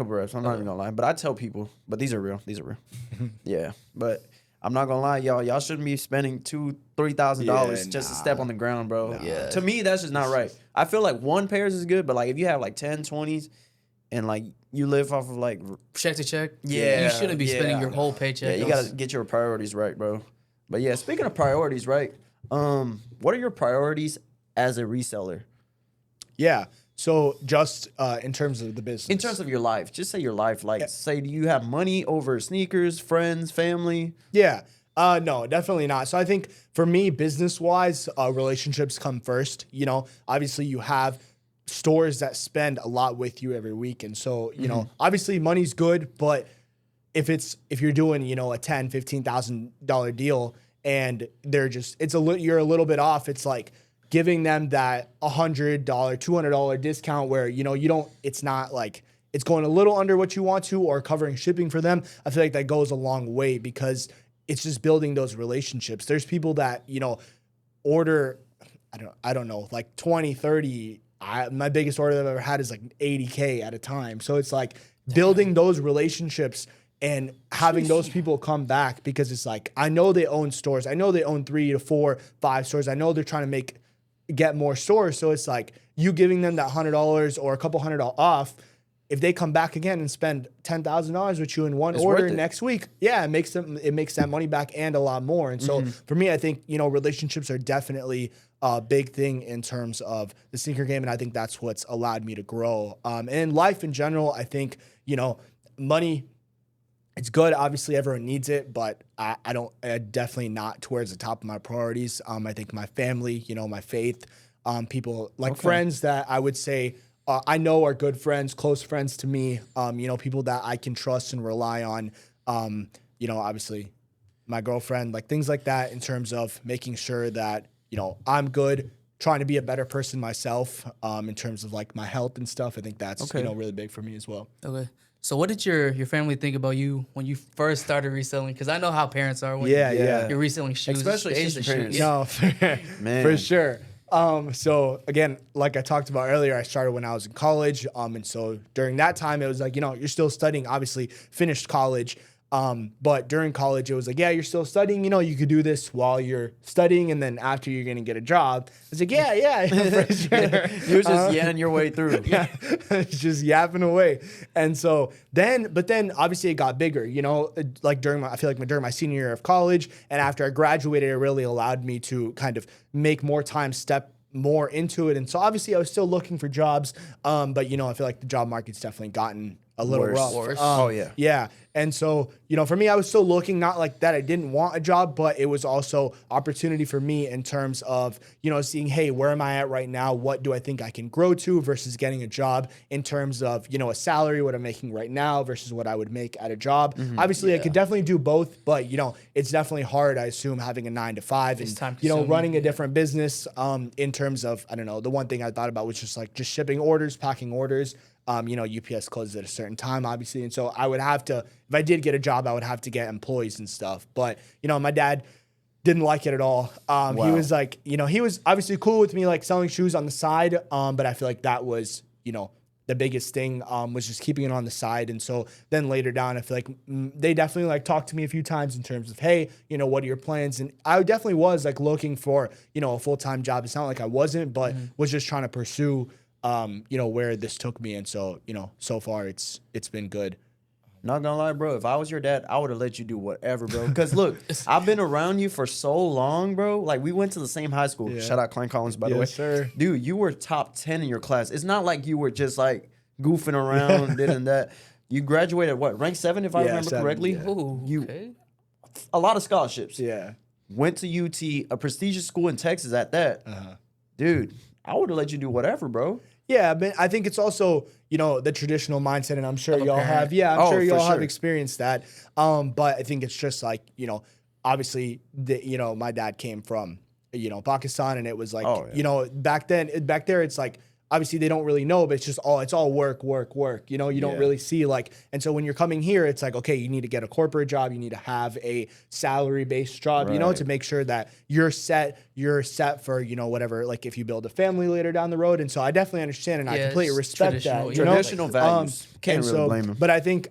even gonna lie, but I tell people, but these are real. Yeah, but I'm not gonna lie, y'all. Y'all shouldn't be spending $2,000-$3,000
Yeah,
just to step on the ground, bro.
Yeah.
To me, that's just not right. I feel like one pairs is good, but like if you have like 10, 20s, and like you live off of like,
Check to check.
Yeah,
You shouldn't be spending your whole
yeah,
paycheck.
you gotta get your priorities right, bro. But yeah, speaking of priorities, right? What are your priorities as a reseller?
Yeah. So just in terms of the business.
In terms of your life, just say your life. Like, say, do you have money over sneakers, friends, family?
Yeah. No, definitely not. So I think for me, business-wise, relationships come first. Obviously you have stores that spend a lot with you every week. And so, obviously money's good, but if you're doing, a $10,000, $15,000 deal and you're a little bit off, it's like, giving them that $100, $200 discount where, you don't, it's not like it's going a little under what you want to or covering shipping for them. I feel like that goes a long way because it's just building those relationships. There's people that, order, I don't know, like 20, 30. My biggest order that I've ever had is like $80K at a time. So it's like building those relationships and having those people come back because it's like, I know they own stores. I know they own 3 to 4, 5 stores. I know they're trying to get more stores. So it's like you giving them that $100 or a couple $100 off. If they come back again and spend $10,000 with you in one order next week, it makes that money back and a lot more. And so for me, I think, relationships are definitely a big thing in terms of the sneaker game. And I think that's what's allowed me to grow. And in life in general, I think, money, it's good. Obviously, everyone needs it, but I definitely not towards the top of my priorities. I think my family, my faith, people like friends that I would say I know are good friends, close friends to me, people that I can trust and rely on, obviously my girlfriend, like things like that in terms of making sure that, I'm good, trying to be a better person myself in terms of like my health and stuff. I think that's, really big for me as well.
Okay. So what did your family think about you when you first started reselling? Because I know how parents are when you're reselling shoes.
Especially Asian parents.
No, for sure. So again, like I talked about earlier, I started when I was in college. And so during that time, it was like, you're still studying, obviously finished college. But during college, it was like, yeah, you're still studying, you could do this while you're studying. And then after you're going to get a job, it's like, yeah, for sure.
You're just yapping your way through.
Yeah, just yapping away. And so but then obviously it got bigger, like during my senior year of college. And after I graduated, it really allowed me to kind of make more time, step more into it. And so obviously I was still looking for jobs. But I feel like the job market's definitely gotten a little rough. Yeah. And so, for me, I was still looking, not like that I didn't want a job, but it was also opportunity for me in terms of, seeing, hey, where am I at right now? What do I think I can grow to versus getting a job in terms of, a salary, what I'm making right now versus what I would make at a job. Obviously, I could definitely do both, but, it's definitely hard, I assume, having a 9 to 5 and, running a different business in terms of, I don't know, the one thing I thought about was just shipping orders, packing orders. UPS closes at a certain time, obviously. And so I would have to, if I did get a job, I would have to get employees and stuff. But, my dad didn't like it at all. He was like, he was obviously cool with me like selling shoes on the side. But I feel like that was, the biggest thing was just keeping it on the side. And so then later down, I feel like they definitely like talked to me a few times in terms of, hey, what are your plans? And I definitely was like looking for, a full-time job. It's not like I wasn't, but was just trying to pursue where this took me. And so, so far it's been good.
Not gonna lie, bro. If I was your dad, I would have let you do whatever, bro. Because look, I've been around you for so long, bro. Like we went to the same high school. Yeah. Shout out Klein Collins, by the way.
Yes, sir.
Dude, you were top 10 in your class. It's not like you were just like goofing around, this and that. You graduated what, rank 7, if I remember correctly?
Yeah. Ooh, okay.
A lot of scholarships.
Yeah.
Went to UT, a prestigious school in Texas at that. Dude, I would have let you do whatever, bro.
Yeah, but I think it's also, the traditional mindset, and I'm sure y'all have. Yeah, I'm sure y'all have experienced that. But I think it's just like, obviously, my dad came from, Pakistan, and it was like, back there, it's like, obviously they don't really know, but it's all work. You don't really see like, and so when you're coming here, it's like, okay, you need to get a corporate job. You need to have a salary-based job, to make sure that you're set for, whatever, like if you build a family later down the road. And so I definitely understand and I completely respect that.
Traditional values. Can't really blame them.
But I think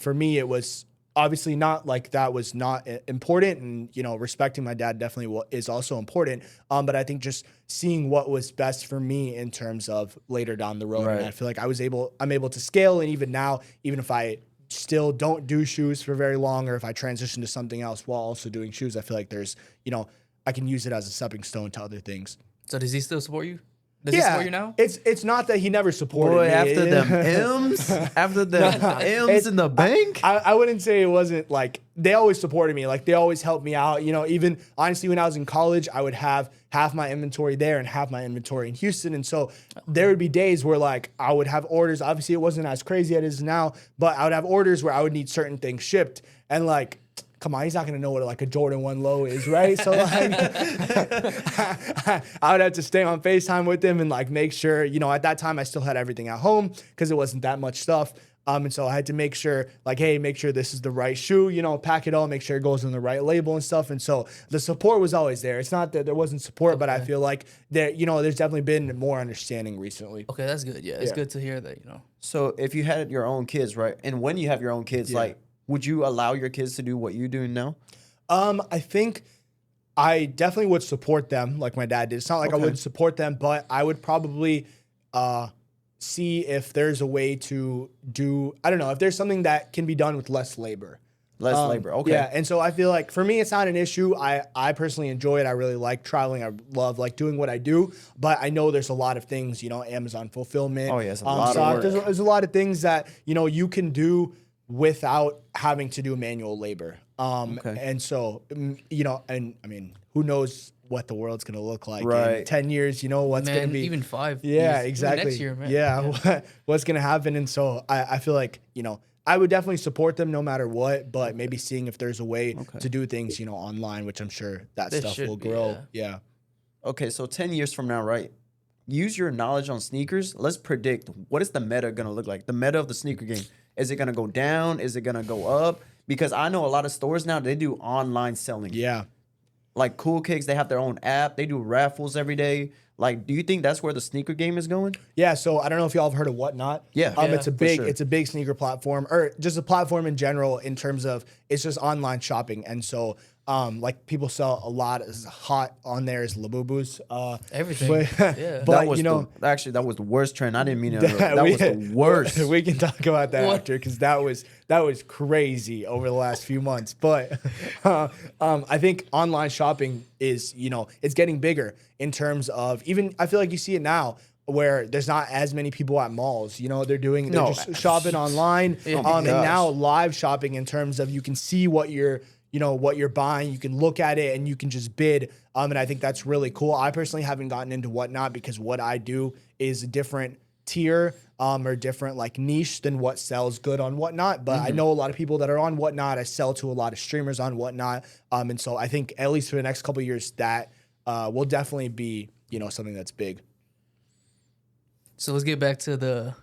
for me, it was obviously not like that was not important, and respecting my dad definitely is also important. But I think just seeing what was best for me in terms of later down the road, and I feel like I'm able to scale. And even now, even if I still don't do shoes for very long, or if I transition to something else while also doing shoes, I feel like there's I can use it as a stepping stone to other things.
So does he still support you? Does he support you now?
It's not that he never supported me.
After them M's in the bank?
I wouldn't say it wasn't like, they always supported me. Like they always helped me out. Even honestly, when I was in college, I would have half my inventory there and half my inventory in Houston. And so there would be days where like I would have orders. Obviously it wasn't as crazy as it is now, but I would have orders where I would need certain things shipped. And like, come on, he's not gonna know what like a Jordan 1 low is, right? So like, I would have to stay on FaceTime with him and like make sure, you know, at that time I still had everything at home because it wasn't that much stuff. And so I had to make sure, like, hey, make sure this is the right shoe, you know, pack it all, make sure it goes on the right label and stuff. And so the support was always there. It's not that there wasn't support, but I feel like there, you know, there's definitely been more understanding recently.
Okay, that's good. Yeah, it's good to hear that, you know.
So if you had your own kids, right? And when you have your own kids, like, would you allow your kids to do what you do now?
I think I definitely would support them like my dad did. It's not like I wouldn't support them, but I would probably see if there's a way to do, I don't know, if there's something that can be done with less labor.
Less labor, okay.
Yeah, and so I feel like for me, it's not an issue. I personally enjoy it. I really like traveling. I love like doing what I do, but I know there's a lot of things, you know, Amazon fulfillment.
Oh, yeah, it's a lot of work.
There's a lot of things that, you know, you can do without having to do manual labor. And so, you know, and I mean, who knows what the world's going to look like in 10 years, you know, what's going to be.
Even 5
Yeah,
years,
exactly.
next year, man.
Yeah. What's going to happen. And so I feel like, you know, I would definitely support them no matter what, but maybe seeing if there's a way to do things, you know, online, which I'm sure that stuff will grow. Yeah.
Okay, so 10 years from now, right? Use your knowledge on sneakers. Let's predict, what is the meta going to look like? The meta of the sneaker game. Is it going to go down? Is it going to go up? Because I know a lot of stores now, they do online selling.
Yeah.
Like Cool Kicks, they have their own app. They do raffles every day. Like, do you think that's where the sneaker game is going?
Yeah, so I don't know if y'all have heard of Whatnot.
Yeah.
It's a big sneaker platform, or just a platform in general in terms of it's just online shopping. And so like people sell a lot is hot on there is Labubus.
Everything.
But
That was
you know,
actually that was the worst trend. I didn't mean it. That was the worst.
We can talk about that after because that was crazy over the last few months. But I think online shopping is, you know, it's getting bigger in terms of even I feel like you see it now where there's not as many people at malls. You know, they're just shopping online and now live shopping in terms of you can see what you're buying, you can look at it and you can just bid. And I think that's really cool. I personally haven't gotten into Whatnot because what I do is a different tier or different like niche than what sells good on Whatnot. But I know a lot of people that are on Whatnot. I sell to a lot of streamers on Whatnot. And so I think at least for the next couple of years that will definitely be, you know, something that's big.
So let's get back to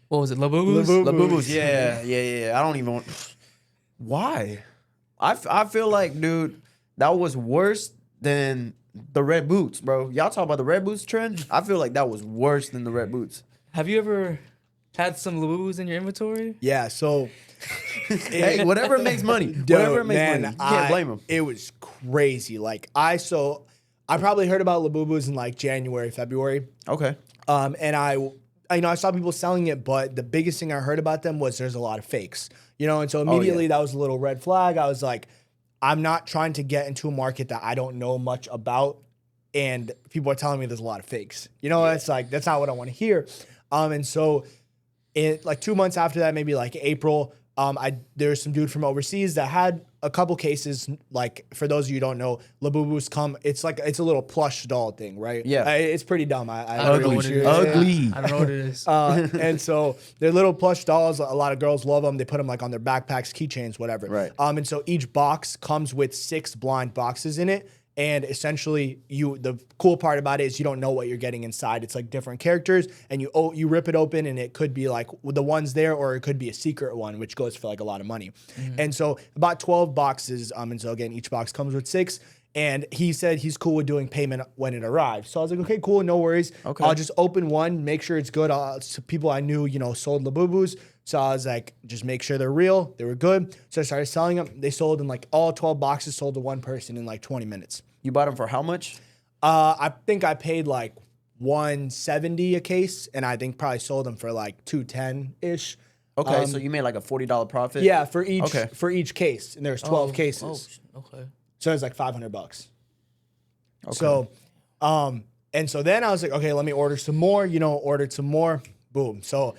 what was it? Labubus?
Labubus. Yeah. I don't even want. Why? I feel like, dude, that was worse than the red boots, bro. Y'all talk about the red boots trend? I feel like that was worse than the red boots.
Have you ever had some Labubus in your inventory?
Yeah, so
hey, whatever makes money. Whatever makes money. You can't blame them.
It was crazy. Like I probably heard about Labubus in like January, February.
Okay.
And I saw people selling it, but the biggest thing I heard about them was there's a lot of fakes. You know, and so immediately that was a little red flag. I was like, I'm not trying to get into a market that I don't know much about, and people are telling me there's a lot of fakes. You know, it's like that's not what I want to hear. And so, like 2 months after that, maybe like April, there's some dude from overseas that had a couple cases. Like for those of you who don't know, Labubus come. It's a little plush doll thing, right?
Yeah,
it's pretty dumb.
I don't know what it is.
Ugly.
I don't know what it is.
And so they're little plush dolls. A lot of girls love them. They put them like on their backpacks, keychains, whatever.
Right.
And so each box comes with 6 blind boxes in it. And essentially, the cool part about it is you don't know what you're getting inside. It's like different characters, and you rip it open, and it could be like the ones there, or it could be a secret one, which goes for like a lot of money. And so about 12 boxes. And so again, each box comes with 6. And he said he's cool with doing payment when it arrives. So I was like, okay, cool, no worries. Okay. I'll just open one, make sure it's good. People I knew, you know, sold Labubus. So I was like, just make sure they're real. They were good. So I started selling them. They sold in like all 12 boxes sold to one person in like 20 minutes.
You bought them for how much?
I think I paid like $170 a case, and I think probably sold them for like $210-ish.
Okay, so you made like a $40 profit?
Yeah, for each case. And there's 12 cases.
Okay.
So it was like $500.
Okay.
So, and so then I was like, okay, let me order some more, ordered some more. Boom. So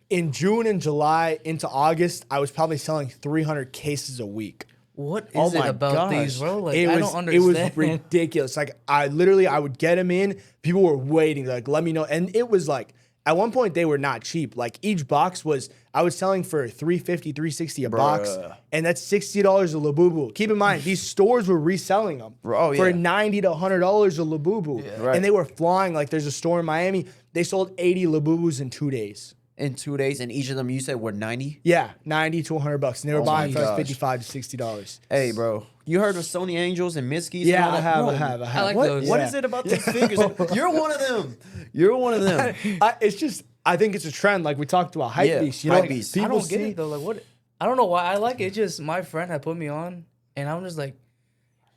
in June and July into August, I was probably selling 300 cases a week.
What is it about these, bro? Like, I don't understand.
It was ridiculous. Like, I would get them in. People were waiting, like, let me know. And it was like, at one point they were not cheap. Like each box I was selling for $350, $360 a box, and that's $60 a Labubu. Keep in mind, these stores were reselling them for $90 to $100 a Labubu, and they were flying. Like there's a store in Miami, they sold 80 Labubus in 2 days.
In 2 days, and each of them you said were 90?
Yeah, 90 to 100 bucks. And they were buying for like $55 to $60.
Hey, bro. You heard of Sony Angels and Miskies?
Yeah,
and all that?
I have.
I like
What,
those.
what is it about those figures? You're one of them. You're one of them.
It's just, I think it's a trend. Like we talked about hype beast. You know,
hype beast.
I don't get it though. Like what? I don't know why I like it. It's just my friend had put me on, and I'm just like,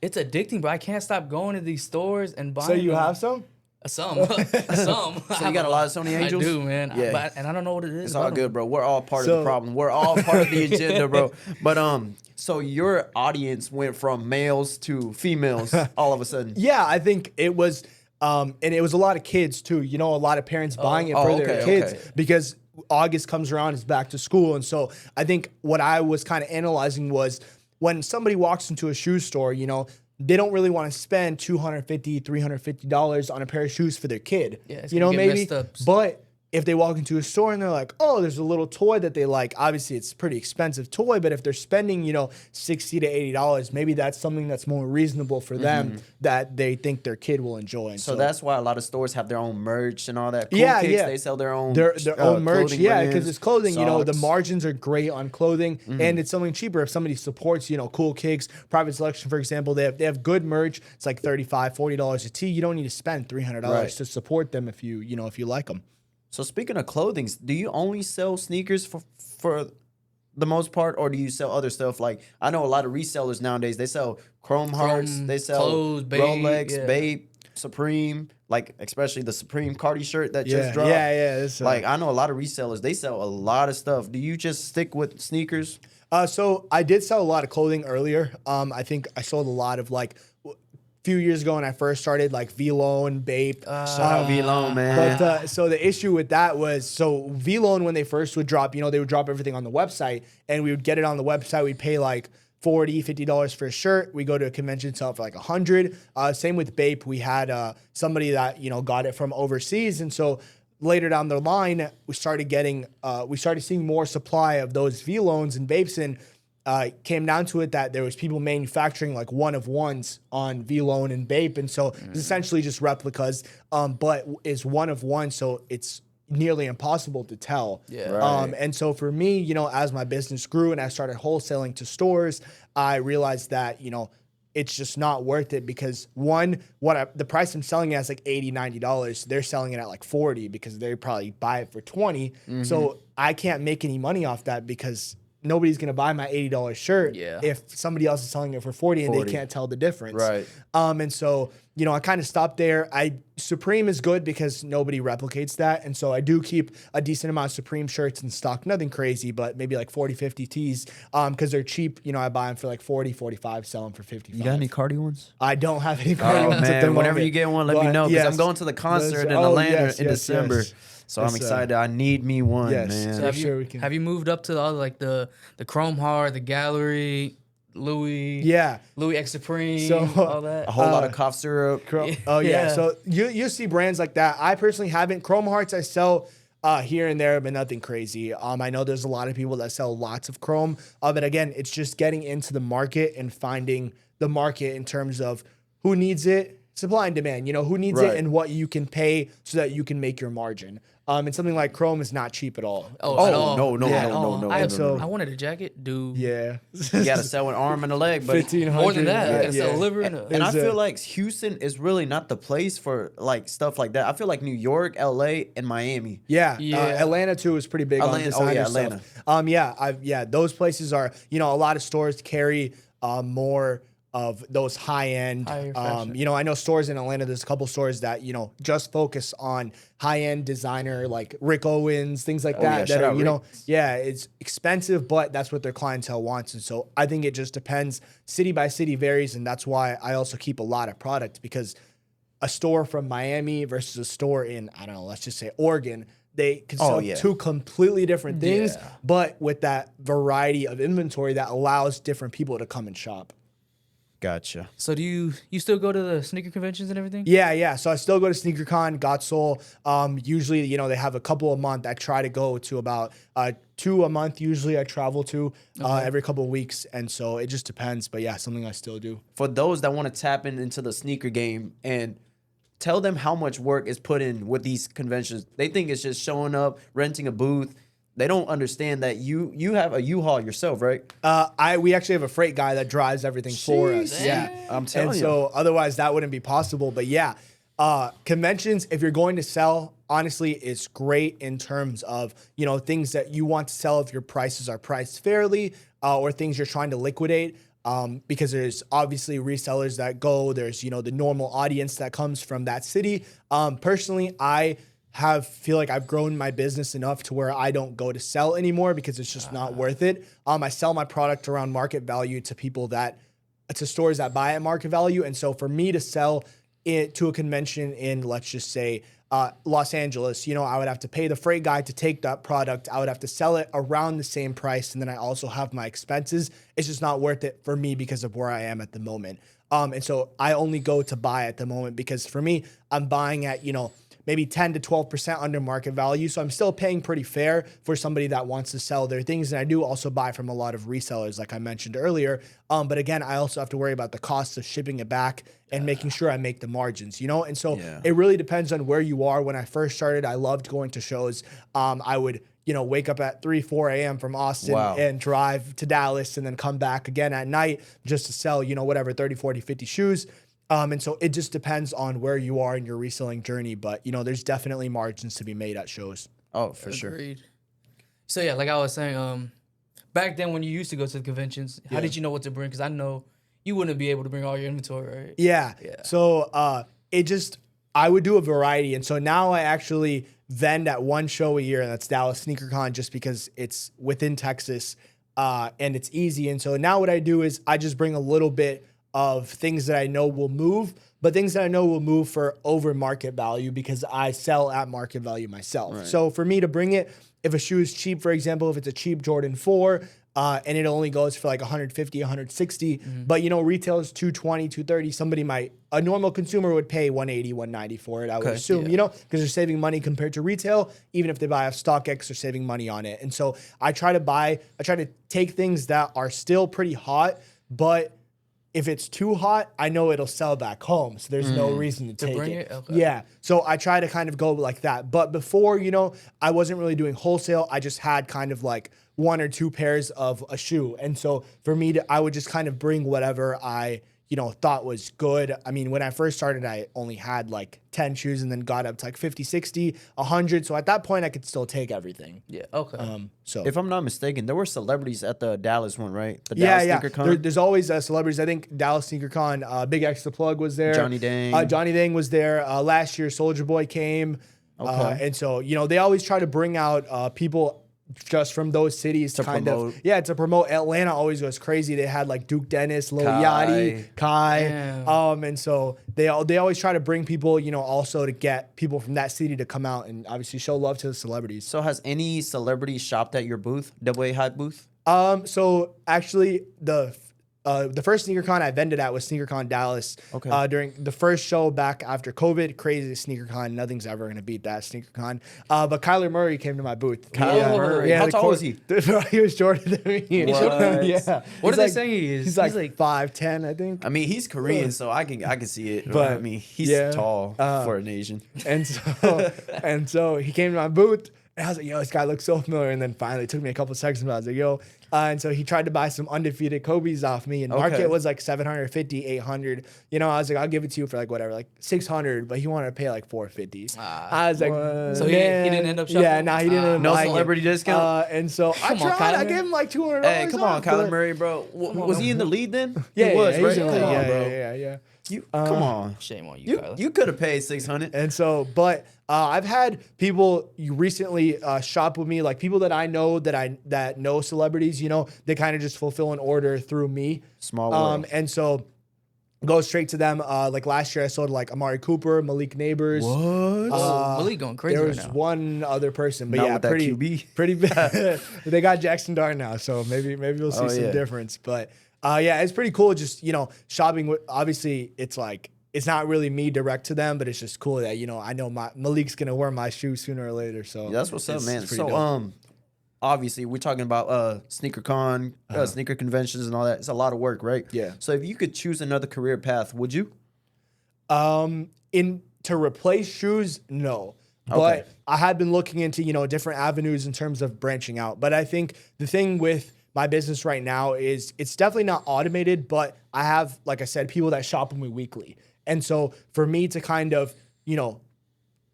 it's addicting, but I can't stop going to these stores and buying.
So you
them.
have some?
Some.
So you got a lot of Sony Angels?
I do, man.
Yeah.
And I don't know what it is.
It's all good, bro. We're all part of the problem. We're all part of the agenda, bro. But so your audience went from males to females all of a sudden.
Yeah, I think it was, and it was a lot of kids too. You know, a lot of parents buying it for their kids because August comes around, it's back to school. And so I think what I was kind of analyzing was when somebody walks into a shoe store, you know, they don't really want to spend $250, $350 on a pair of shoes for their kid.
Yeah,
you know, maybe. But if they walk into a store and they're like, oh, there's a little toy that they like. Obviously, it's a pretty expensive toy, but if they're spending, you know, $60 to $80, maybe that's something that's more reasonable for them that they think their kid will enjoy. And
so that's why a lot of stores have their own merch and all that. Cool
Kicks,
they sell their own
own merch. Yeah, because it's clothing.
Socks.
You know, the margins are great on clothing, and it's something cheaper if somebody supports. You know, Cool Kicks, Private Selection, for example. They have good merch. It's like $35, $40 a tee. You don't need to spend $300 to support them if you like them.
So speaking of clothing, do you only sell sneakers for the most part, or do you sell other stuff? Like I know a lot of resellers nowadays, they sell Chrome Hearts, they sell
clothes,
Rolex, Bape, Supreme, like especially the Supreme Cardi shirt that just dropped.
Yeah.
Like I know a lot of resellers, they sell a lot of stuff. Do you just stick with sneakers?
So I did sell a lot of clothing earlier. I think I sold a lot of like few years ago when I first started, like V-Loan, Bape.
Shout out V-Loan, man.
But so the issue with that was, so V-Loan, when they first would drop, you know, they would drop everything on the website, and we would get it on the website. We'd pay like $40, $50 for a shirt. We go to a convention, sell it for like $100. Same with Bape. We had somebody that, you know, got it from overseas. And so later down the line, we started seeing more supply of those V-Loans and Bapes, and came down to it that there was people manufacturing like one-of-ones on V-Loan and Bape, and so it's essentially just replicas, but it's one-of-one, so it's nearly impossible to tell. And so for me, you know, as my business grew and I started wholesaling to stores, I realized that, you know, it's just not worth it because the price I'm selling it at is like $80, $90. They're selling it at like $40 because they probably buy it for $20. So I can't make any money off that because nobody's going to buy my $80 shirt if somebody else is selling it for $40 and they can't tell the difference. And so, you know, I kind of stopped there. Supreme is good because nobody replicates that. And so I do keep a decent amount of Supreme shirts in stock. Nothing crazy, but maybe like 40, 50 tees because they're cheap. You know, I buy them for like 40, 45, sell them for 55.
You got any Cardi ones?
I don't have any Cardi ones at the moment.
Whenever you get one, let me know because I'm going to the concert in Atlanta in December. So I'm excited. I need me one, man.
So have you moved up to all like the Chrome Heart, the Gallery, Louis X Supreme, all that?
A whole lot of cough syrup.
So you see brands like that. I personally haven't. Chrome Hearts I sell here and there, but nothing crazy. I know there's a lot of people that sell lots of Chrome, but again, it's just getting into the market and finding the market in terms of who needs it, supply and demand. You know, who needs it and what you can pay so that you can make your margin. And something like Chrome is not cheap at all.
No.
I wanted a jacket, dude.
Yeah.
You got to sell an arm and a leg, but
more than that. I got to sell a liver
and I feel like Houston is really not the place for like stuff like that. I feel like New York, LA, and Miami.
Atlanta too is pretty big on designer stuff. Those places are, you know, a lot of stores carry more of those high-end, you know, I know stores in Atlanta, there's a couple stores that, you know, just focus on high-end designer, like Rick Owens, things like that, that are, you know, it's expensive, but that's what their clientele wants. And so I think it just depends, city by city varies, and that's why I also keep a lot of product, because a store from Miami versus a store in, I don't know, let's just say Oregon, they can sell two completely different things, but with that variety of inventory that allows different people to come and shop.
Gotcha.
So do you still go to the sneaker conventions and everything?
Yeah. So I still go to SneakerCon, Got Soul. Usually, they have a couple a month. I try to go to about 2 a month. Usually I travel to every couple of weeks. And so it just depends. But yeah, something I still do.
For those that want to tap into the sneaker game and tell them how much work is put in with these conventions. They think it's just showing up, renting a booth. They don't understand that you have a U-Haul yourself, right?
We actually have a freight guy that drives everything for us.
Damn.
Yeah,
I'm telling you.
And so otherwise that wouldn't be possible. But yeah, conventions, if you're going to sell, honestly, it's great in terms of things that you want to sell if your prices are priced fairly, or things you're trying to liquidate. Because there's obviously resellers that go. There's the normal audience that comes from that city. Personally, I feel like I've grown my business enough to where I don't go to sell anymore because it's just not worth it. I sell my product around market value to stores that buy at market value. And so for me to sell it to a convention in, let's just say, Los Angeles, I would have to pay the freight guy to take that product. I would have to sell it around the same price. And then I also have my expenses. It's just not worth it for me because of where I am at the moment. And so I only go to buy at the moment because for me, I'm buying at, maybe 10 to 12% under market value. So I'm still paying pretty fair for somebody that wants to sell their things. And I do also buy from a lot of resellers, like I mentioned earlier. But again, I also have to worry about the cost of shipping it back and making sure I make the margins, And so it really depends on where you are. When I first started, I loved going to shows. I would, wake up at 3, 4 a.m. from Austin and drive to Dallas and then come back again at night just to sell, whatever, 30, 40, 50 shoes. And so it just depends on where you are in your reselling journey. But, there's definitely margins to be made at shows.
Oh, for sure.
Agreed. So, yeah, like I was saying, back then when you used to go to the conventions, how did you know what to bring? Because I know you wouldn't be able to bring all your inventory, right?
Yeah. So I would do a variety. And so now I actually vend at one show a year, and that's Dallas SneakerCon, just because it's within Texas and it's easy. And so now what I do is I just bring a little bit of things that I know will move, but things that I know will move for over market value because I sell at market value myself. Right. So for me to bring it, if a shoe is cheap, for example, if it's a cheap Jordan 4, and it only goes for like 150, 160, but retail is 220, 230. A normal consumer would pay 180, 190 for it, I would assume, because they're saving money compared to retail. Even if they buy off StockX, they're saving money on it. And so I try to take things that are still pretty hot, but if it's too hot, I know it'll sell back home. So there's no reason to take it. Okay. Yeah. So I try to kind of go like that. But before, I wasn't really doing wholesale. I just had kind of like 1 or 2 pairs of a shoe. And so for me, I would just kind of bring whatever I, thought was good. I mean, when I first started, I only had like 10 shoes and then got up to like 50, 60, 100. So at that point, I could still take everything.
Yeah. Okay.
So
if I'm not mistaken, there were celebrities at the Dallas one, right? The Dallas SneakerCon?
There's always celebrities. I think Dallas SneakerCon, Big X The Plug was there.
Johnny Dang.
Johnny Dang was there. Last year, Soulja Boy came. Okay. And so, they always try to bring out people just from those cities to promote. Atlanta always goes crazy. They had like Duke Dennis, Lil Yachty, Kai. And so they always try to bring people, also to get people from that city to come out and obviously show love to the celebrities.
So has any celebrity shopped at your booth, DoubleAHype booth?
So actually the first SneakerCon I vended at was SneakerCon Dallas. Okay. During the first show back after COVID, crazy SneakerCon. Nothing's ever gonna beat that SneakerCon. But Kyler Murray came to my booth.
Kyler Murray.
Yeah,
how tall was he?
He was shorter than me.
What?
Yeah.
What are they saying he is?
He's like 5'10", I think.
I mean, he's Korean, so I can see it. But I mean, he's tall for an Asian.
And so he came to my booth. And I was like, this guy looks so familiar. And then finally, it took me a couple seconds, but I was like, and so he tried to buy some undefeated Kobe's off me. And market was like 750, 800. I was like, I'll give it to you for like whatever, like 600. But he wanted to pay like 450. I was like,
so he didn't end up shopping?
Yeah, he didn't.
No celebrity discount?
And so I tried. I gave him like $200.
Hey, come on, Kyler Murray, bro. Was he in the lead then?
Yeah,
he was, right?
Yeah.
Come on.
Shame on you, Kyler.
You could have paid $600.
And so, but I've had people recently shop with me, like people that I know that know celebrities. They kind of just fulfill an order through me.
Small world.
And so go straight to them. Like last year, I sold like Amari Cooper, Malik Neighbors.
What?
Malik going crazy.
There was
right now.
one other person, but
not with
pretty bad. They got Jackson Dart now, so maybe we'll see some difference. But Yeah, it's pretty cool. Just, shopping with, obviously it's like, it's not really me direct to them, but it's just cool that, I know Malik's going to wear my shoes sooner or later. So
Yeah, that's what's up, man. So,
dope.
Obviously we're talking about sneaker con, sneaker conventions and all that. It's a lot of work, right?
Yeah.
So if you could choose another career path, would you?
To replace shoes, no.
Okay.
But I had been looking into, different avenues in terms of branching out. But I think the thing with my business right now is it's definitely not automated, but I have, like I said, people that shop with me weekly. And so for me to kind of,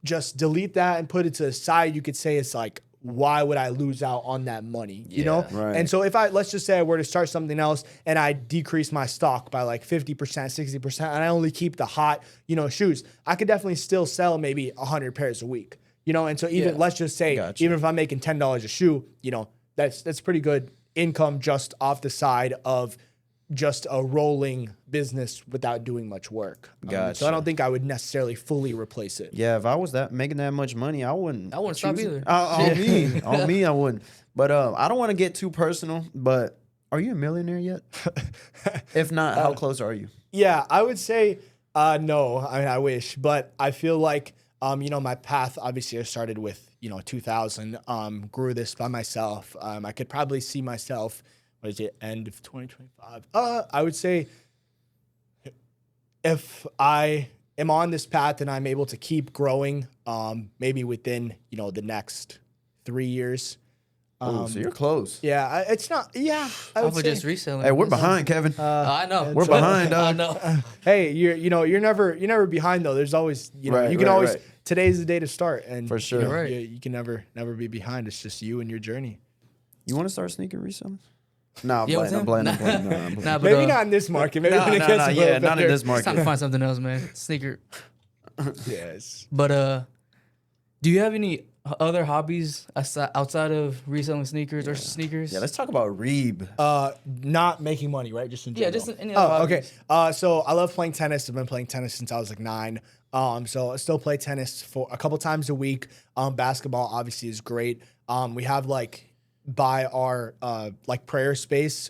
just delete that and put it to the side, you could say it's like, why would I lose out on that money? You know?
Right.
And so if let's just say I were to start something else and I decrease my stock by like 50%, 60%, and I only keep the hot, shoes, I could definitely still sell maybe 100 pairs a week, and so even, let's just say, even if I'm making $10 a shoe, that's pretty good income just off the side of just a rolling business without doing much work. So I don't think I would necessarily fully replace it.
Yeah, if I was making that much money, I wouldn't
stop either.
On me, I wouldn't. But I don't want to get too personal, but are you a millionaire yet? If not, how close are you?
Yeah, I would say no. I mean, I wish, but I feel like my path, obviously I started with, 2000, grew this by myself. I could probably see myself, what is it, end of 2025? I would say if I am on this path and I'm able to keep growing, maybe within, the next 3 years.
So you're close.
Yeah, it's not, I would say.
just reselling.
Hey, we're behind, Kevin.
I know.
We're behind,
I
dog.
know.
Hey, you're never behind though. There's always, you can always, today's the day to start. And
for sure,
you can never be behind. It's just you and your journey.
You want to start sneaker reselling? No,
I'm
playing.
Maybe not in this market. Maybe when it gets a little better.
Not in this
It's
market.
time to find something else, man. Sneaker.
Yes.
But do you have any other hobbies outside of reselling sneakers or sneakers?
Yeah, let's talk about Arib.
Not making money, right? Just in general.
Yeah, just any other hobbies.
Okay. So I love playing tennis. I've been playing tennis since I was like 9. So I still play tennis for a couple times a week. Basketball obviously is great. We have by our prayer space,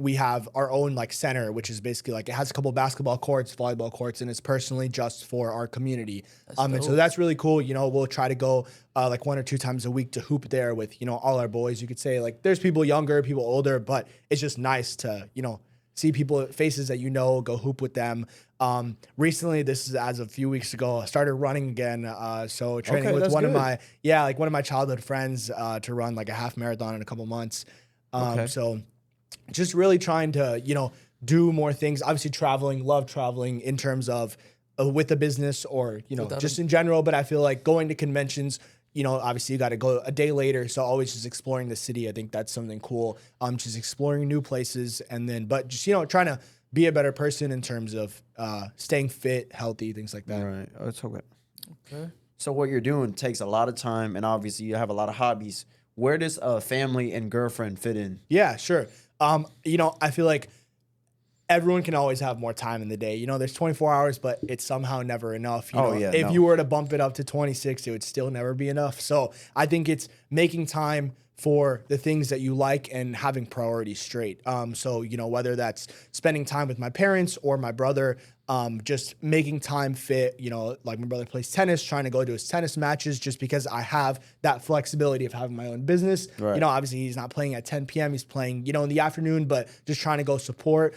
we have our own center, which is basically it has a couple basketball courts, volleyball courts, and it's personally just for our community. And so that's really cool. We'll try to go 1 or 2 times a week to hoop there with, all our boys. You could say there's people younger, people older, but it's just nice to, see people, faces that go hoop with them. Recently, this is as of a few weeks ago, I started running again. So training with one of my childhood friends to run a half marathon in a couple months. So just really trying to, do more things. Obviously love traveling in terms of with a business or, just in general. But I feel like going to conventions, obviously you got to go a day later. So always just exploring the city. I think that's something cool. Just exploring new places but just, trying to be a better person in terms of staying fit, healthy, things like that.
All right. That's okay. So what you're doing takes a lot of time, and obviously you have a lot of hobbies. Where does family and girlfriend fit in?
Yeah, sure. I feel like everyone can always have more time in the day. There's 24 hours, but it's somehow never enough. If you were to bump it up to 26, it would still never be enough. So I think it's making time for the things that you like and having priorities straight. So, whether that's spending time with my parents or my brother, just making time fit, my brother plays tennis, trying to go to his tennis matches just because I have that flexibility of having my own business.
Right.
Obviously he's not playing at 10 p.m. He's playing, in the afternoon, but just trying to go support.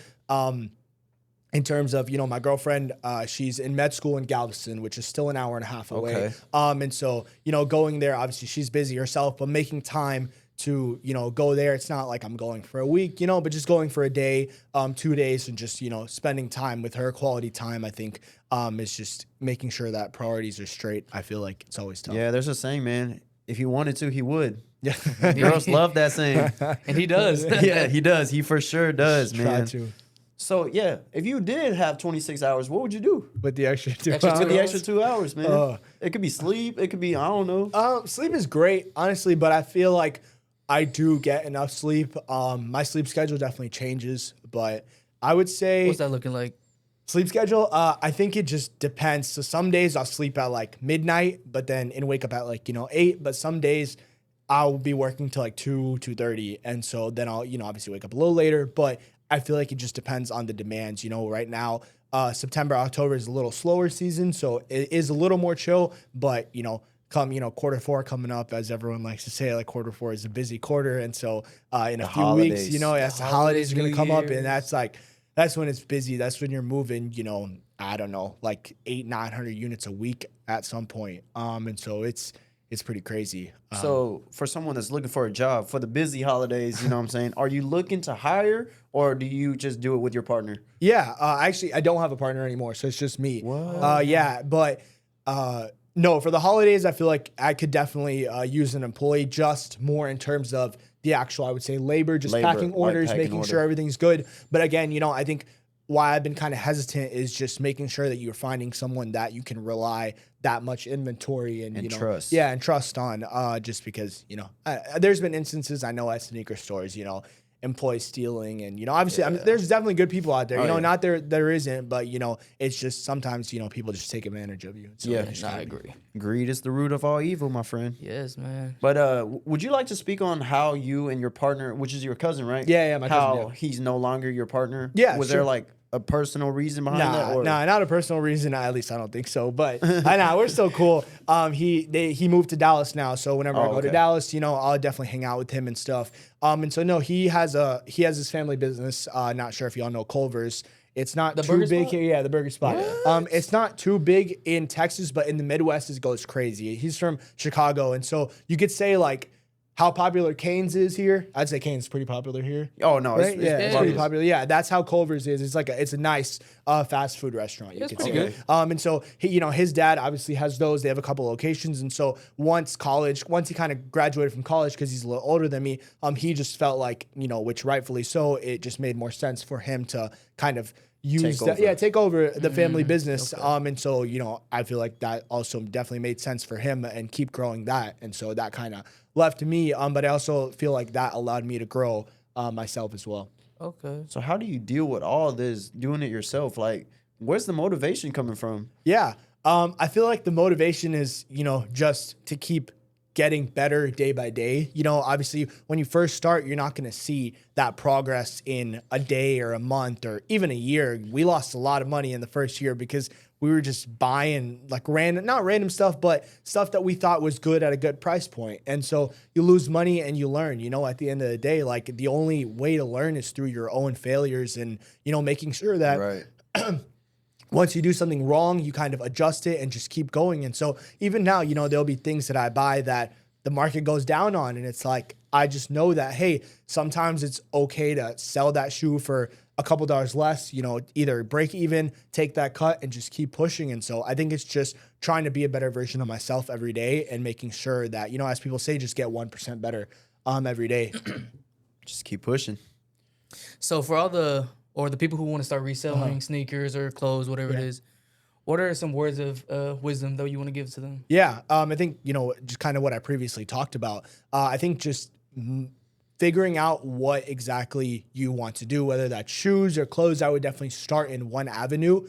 In terms of, my girlfriend, she's in med school in Galveston, which is still an hour and a half away.
Okay.
And so, going there, obviously she's busy herself, but making time to, go there. It's not like I'm going for a week, but just going for a day, 2 days and just, spending time with her, quality time, I think, is just making sure that priorities are straight. I feel like it's always tough.
Yeah, there's a saying, man. If he wanted to, he would.
Yeah.
Girls love that saying.
And he does.
Yeah, he does. He for sure does, man.
Try to.
So, yeah, if you did have 26 hours, what would you do?
With the extra 2
Extra
hours.
With the extra 2 hours, man. It could be sleep. It could be, I don't know.
Sleep is great, honestly, but I feel like I do get enough sleep. My sleep schedule definitely changes, but I would say...
What's that looking like?
Sleep schedule? I think it just depends. So some days I'll sleep at midnight, but then and wake up at 8. But some days I'll be working till 2, 2:30. And so then I'll, obviously wake up a little later, but I feel like it just depends on the demands. Right now, September, October is a little slower season, so it is a little more chill. But come quarter four coming up, as everyone likes to say, like quarter four is a busy quarter, and so in a few weeks, the holidays are gonna come up, and that's when it's busy. That's when you're moving, I don't know, like 800-900 units a week at some point. And so it's pretty crazy.
So for someone that's looking for a job for the busy holidays, you know what I'm saying? Are you looking to hire, or do you just do it with your partner?
Yeah, actually, I don't have a partner anymore, so it's just me.
What?
Yeah, but no, for the holidays, I feel like I could definitely use an employee, just more in terms of the actual, I would say, labor, packing orders, making sure everything's good. But again, I think why I've been kind of hesitant is just making sure that you're finding someone that you can rely that much inventory and
trust.
Yeah, and trust on. Just because there's been instances I know at sneaker stores, employees stealing, and obviously, I mean, there's definitely good people out there. Not there isn't, but it's just sometimes people just take advantage of you. So
I agree.
Greed is the root of all evil, my friend.
Yes, man.
But would you like to speak on how you and your partner, which is your cousin, right?
Yeah, my cousin.
How he's no longer your partner?
Yeah,
was there like a personal reason behind that? Or?
Nah, not a personal reason. At least I don't think so. But I know we're still cool. He moved to Dallas now, so whenever I go to Dallas, I'll definitely hang out with him and stuff. And so no, he has his family business. Not sure if y'all know Culver's. It's not too big here. Yeah, the burger spot. It's not too big in Texas, but in the Midwest it goes crazy. He's from Chicago, and so you could say like how popular Cane's is here. I'd say Cane's pretty popular here.
Oh no,
right? It's pretty popular. Yeah, that's how Culver's is. It's a nice fast food restaurant. You could say.
Good.
And so his dad obviously has those. They have a couple locations, and so once he kind of graduated from college, because he's a little older than me, he just felt like which rightfully so, it just made more sense for him to kind of take over the family business. Okay. And so I feel like that also definitely made sense for him and keep growing that, and so that kind of left me, but I also feel like that allowed me to grow myself as well.
Okay.
So how do you deal with all this, doing it yourself? Like, where's the motivation coming from?
Yeah. I feel like the motivation is, just to keep getting better day by day. Obviously when you first start, you're not going to see that progress in a day or a month or even a year. We lost a lot of money in the first year because we were just buying like not random stuff, but stuff that we thought was good at a good price point. And so you lose money and you learn, at the end of the day, like the only way to learn is through your own failures and, making sure that once you do something wrong, you kind of adjust it and just keep going. And so even now, there'll be things that I buy that the market goes down on. And it's like, I just know that, hey, sometimes it's okay to sell that shoe for a couple dollars less, either break even, take that cut, and just keep pushing. And so I think it's just trying to be a better version of myself every day and making sure that, as people say, just get 1% better every day.
Just keep pushing.
So for all the people who want to start reselling sneakers or clothes, whatever it is, what are some words of wisdom that you want to give to them?
Yeah, I think, just kind of what I previously talked about. I think just figuring out what exactly you want to do, whether that's shoes or clothes, I would definitely start in one avenue.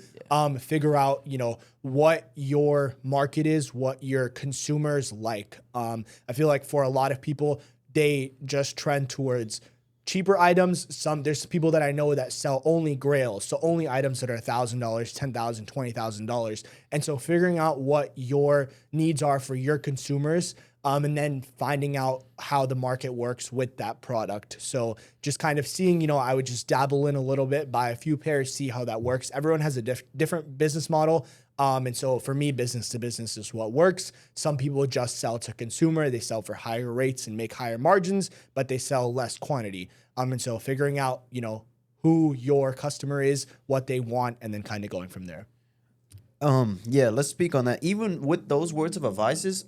Figure out, what your market is, what your consumers like. I feel like for a lot of people, they just trend towards cheaper items. There's people that I know that sell only grails, so only items that are $1,000, $10,000, $20,000. And so figuring out what your needs are for your consumers, and then finding out how the market works with that product. So just kind of seeing, I would just dabble in a little bit, buy a few pairs, see how that works. Everyone has a different business model. And so for me, business to business is what works. Some people just sell to consumer. They sell for higher rates and make higher margins, but they sell less quantity. And so figuring out, who your customer is, what they want, and then kind of going from there.
Let's speak on that. Even with those words of advices,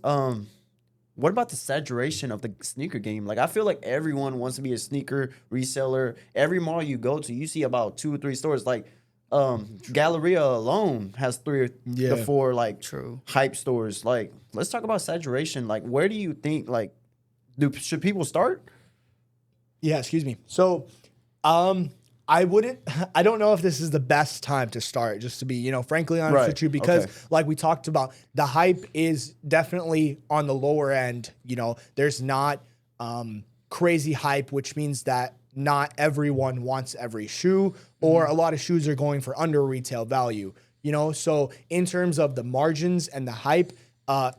what about the saturation of the sneaker game? Like, I feel like everyone wants to be a sneaker reseller. Every mall you go to, you see about 2 or 3 stores. Like, Galleria alone has 3 or 4 like hype stores. Like, let's talk about saturation. Like, where do you think should people start?
Yeah, excuse me. So, I don't know if this is the best time to start, just to be, frankly honest with you, because like we talked about, the hype is definitely on the lower end. There's not crazy hype, which means that not everyone wants every shoe, or a lot of shoes are going for under retail value, you know? So in terms of the margins and the hype,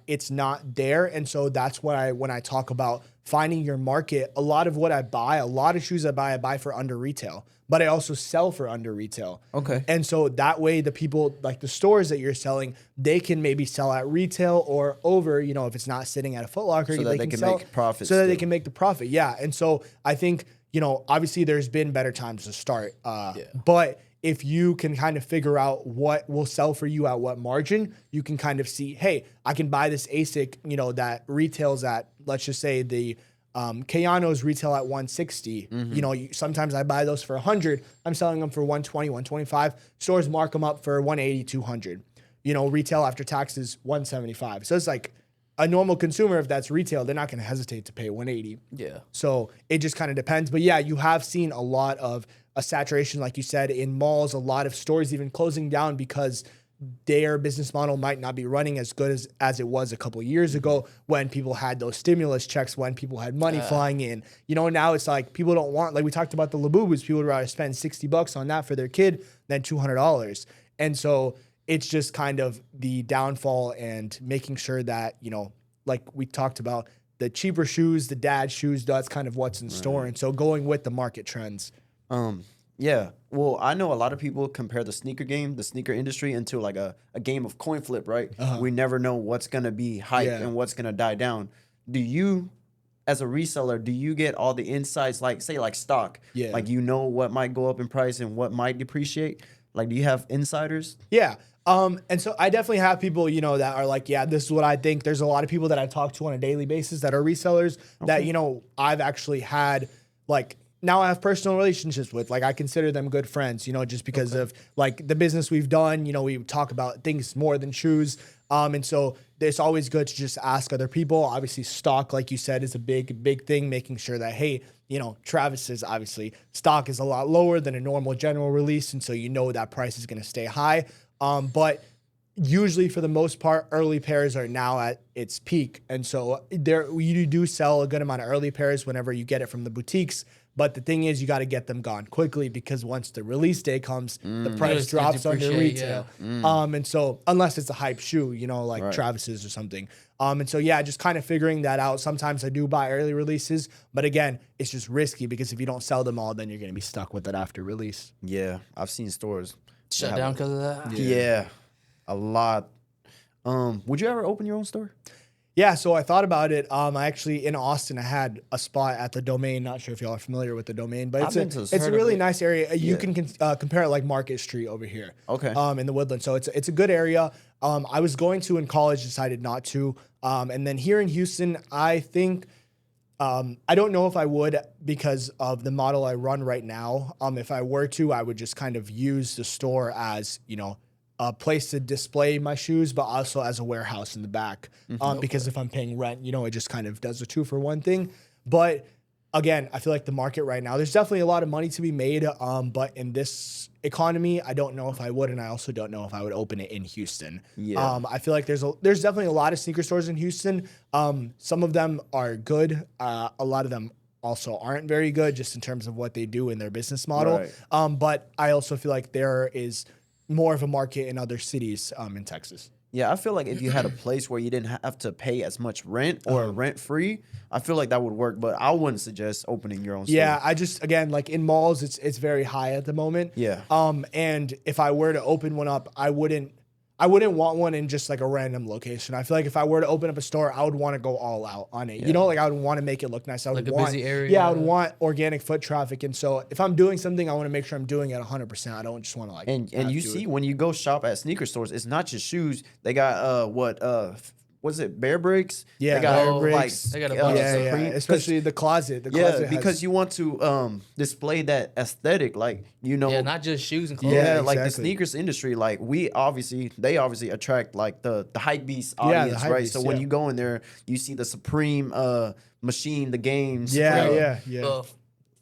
it's not there. And so that's why when I talk about finding your market, a lot of what I buy, a lot of shoes I buy for under retail, but I also sell for under retail.
Okay.
And so that way the people, like the stores that you're selling, they can maybe sell at retail or over, you know, if it's not sitting at a Foot Locker,
So that they can
sell,
make profits.
so that they can make the profit. Yeah. And so I think, you know, obviously there's been better times to start, but if you can kind of figure out what will sell for you at what margin, you can kind of see, hey, I can buy this ASIC, you know, that retails at, let's just say the Kayanos retail at 160. You know, sometimes I buy those for 100. I'm selling them for 120, 125. Stores mark them up for 180, 200. You know, retail after taxes, 175. So it's like a normal consumer, if that's retail, they're not going to hesitate to pay 180.
Yeah.
So it just kind of depends. But yeah, you have seen a lot of a saturation, like you said, in malls, a lot of stores even closing down because their business model might not be running as good as it was a couple of years ago when people had those stimulus checks, when people had money flying in. You know, now it's like people don't want, like we talked about the Labubus, people would rather spend $60 on that for their kid than $200. And so it's just kind of the downfall and making sure that, you know, like we talked about, the cheaper shoes, the dad shoes, that's kind of what's in store. And so going with the market trends.
Yeah. Well, I know a lot of people compare the sneaker game, the sneaker industry, into like a game of coin flip, right? We never know what's going to be hype and what's going to die down. Do you, as a reseller, do you get all the insights, like say like stock?
Yeah.
Like you know what might go up in price and what might depreciate? Like do you have insiders?
Yeah. And so I definitely have people, you know, that are like, yeah, this is what I think. There's a lot of people that I talk to on a daily basis that are resellers that, you know, I've actually had like, now I have personal relationships with, like I consider them good friends, you know, just because of like the business we've done, you know, we talk about things more than shoes. And so it's always good to just ask other people. Obviously stock, like you said, is a big thing, making sure that, hey, you know, Travis's obviously stock is a lot lower than a normal general release. And so, you know, that price is going to stay high. But usually for the most part, early pairs are now at its peak. And so you do sell a good amount of early pairs whenever you get it from the boutiques. But the thing is, you got to get them gone quickly because once the release day comes, the price drops under retail. And so unless it's a hype shoe, you know, like Travis's or something. And so, yeah, just kind of figuring that out. Sometimes I do buy early releases, but again, it's just risky because if you don't sell them all, then you're going to be stuck with it after release.
Yeah, I've seen stores
shut down because of that.
Yeah, a lot. Would you ever open your own store?
Yeah, so I thought about it. I actually, in Austin, I had a spot at the Domain. Not sure if y'all are familiar with the Domain, but it's a really nice area. You can compare it like Market Street over here.
Okay.
In the Woodland. So it's a good area. I was going to in college, decided not to. And then here in Houston, I think, I don't know if I would because of the model I run right now. If I were to, I would just kind of use the store as, you know, a place to display my shoes, but also as a warehouse in the back. Because if I'm paying rent, you know, it just kind of does a 2-for-1 thing. But again, I feel like the market right now, there's definitely a lot of money to be made. But in this economy, I don't know if I would, and I also don't know if I would open it in Houston.
Yeah.
I feel like there's definitely a lot of sneaker stores in Houston. Some of them are good. A lot of them also aren't very good just in terms of what they do in their business model.
Right.
But I also feel like there is more of a market in other cities in Texas.
Yeah, I feel like if you had a place where you didn't have to pay as much rent or rent free, I feel like that would work. But I wouldn't suggest opening your own store.
Yeah, I just, again, like in malls, it's very high at the moment.
Yeah.
And if I were to open one up, I wouldn't want one in just like a random location. I feel like if I were to open up a store, I would want to go all out on it. Yeah. You know, like I would want to make it look nice. I would
like
want,
a busy area.
Yeah, I would want organic foot traffic. And so if I'm doing something, I want to make sure I'm doing it 100%. I don't just want to like.
And you see, when you go shop at sneaker stores, it's not just shoes. They got what's it, Bear Bricks?
Yeah,
they got
Bear Bricks.
They got a bunch of
Supreme, especially the closet. The closet
because you want to display that aesthetic, like, you know.
Yeah, not just shoes and clothes.
Yeah, like the sneakers industry, like they obviously attract like the hype beast audience, right? Beast, so when you go in there, you see the Supreme machine, the games.
Yeah.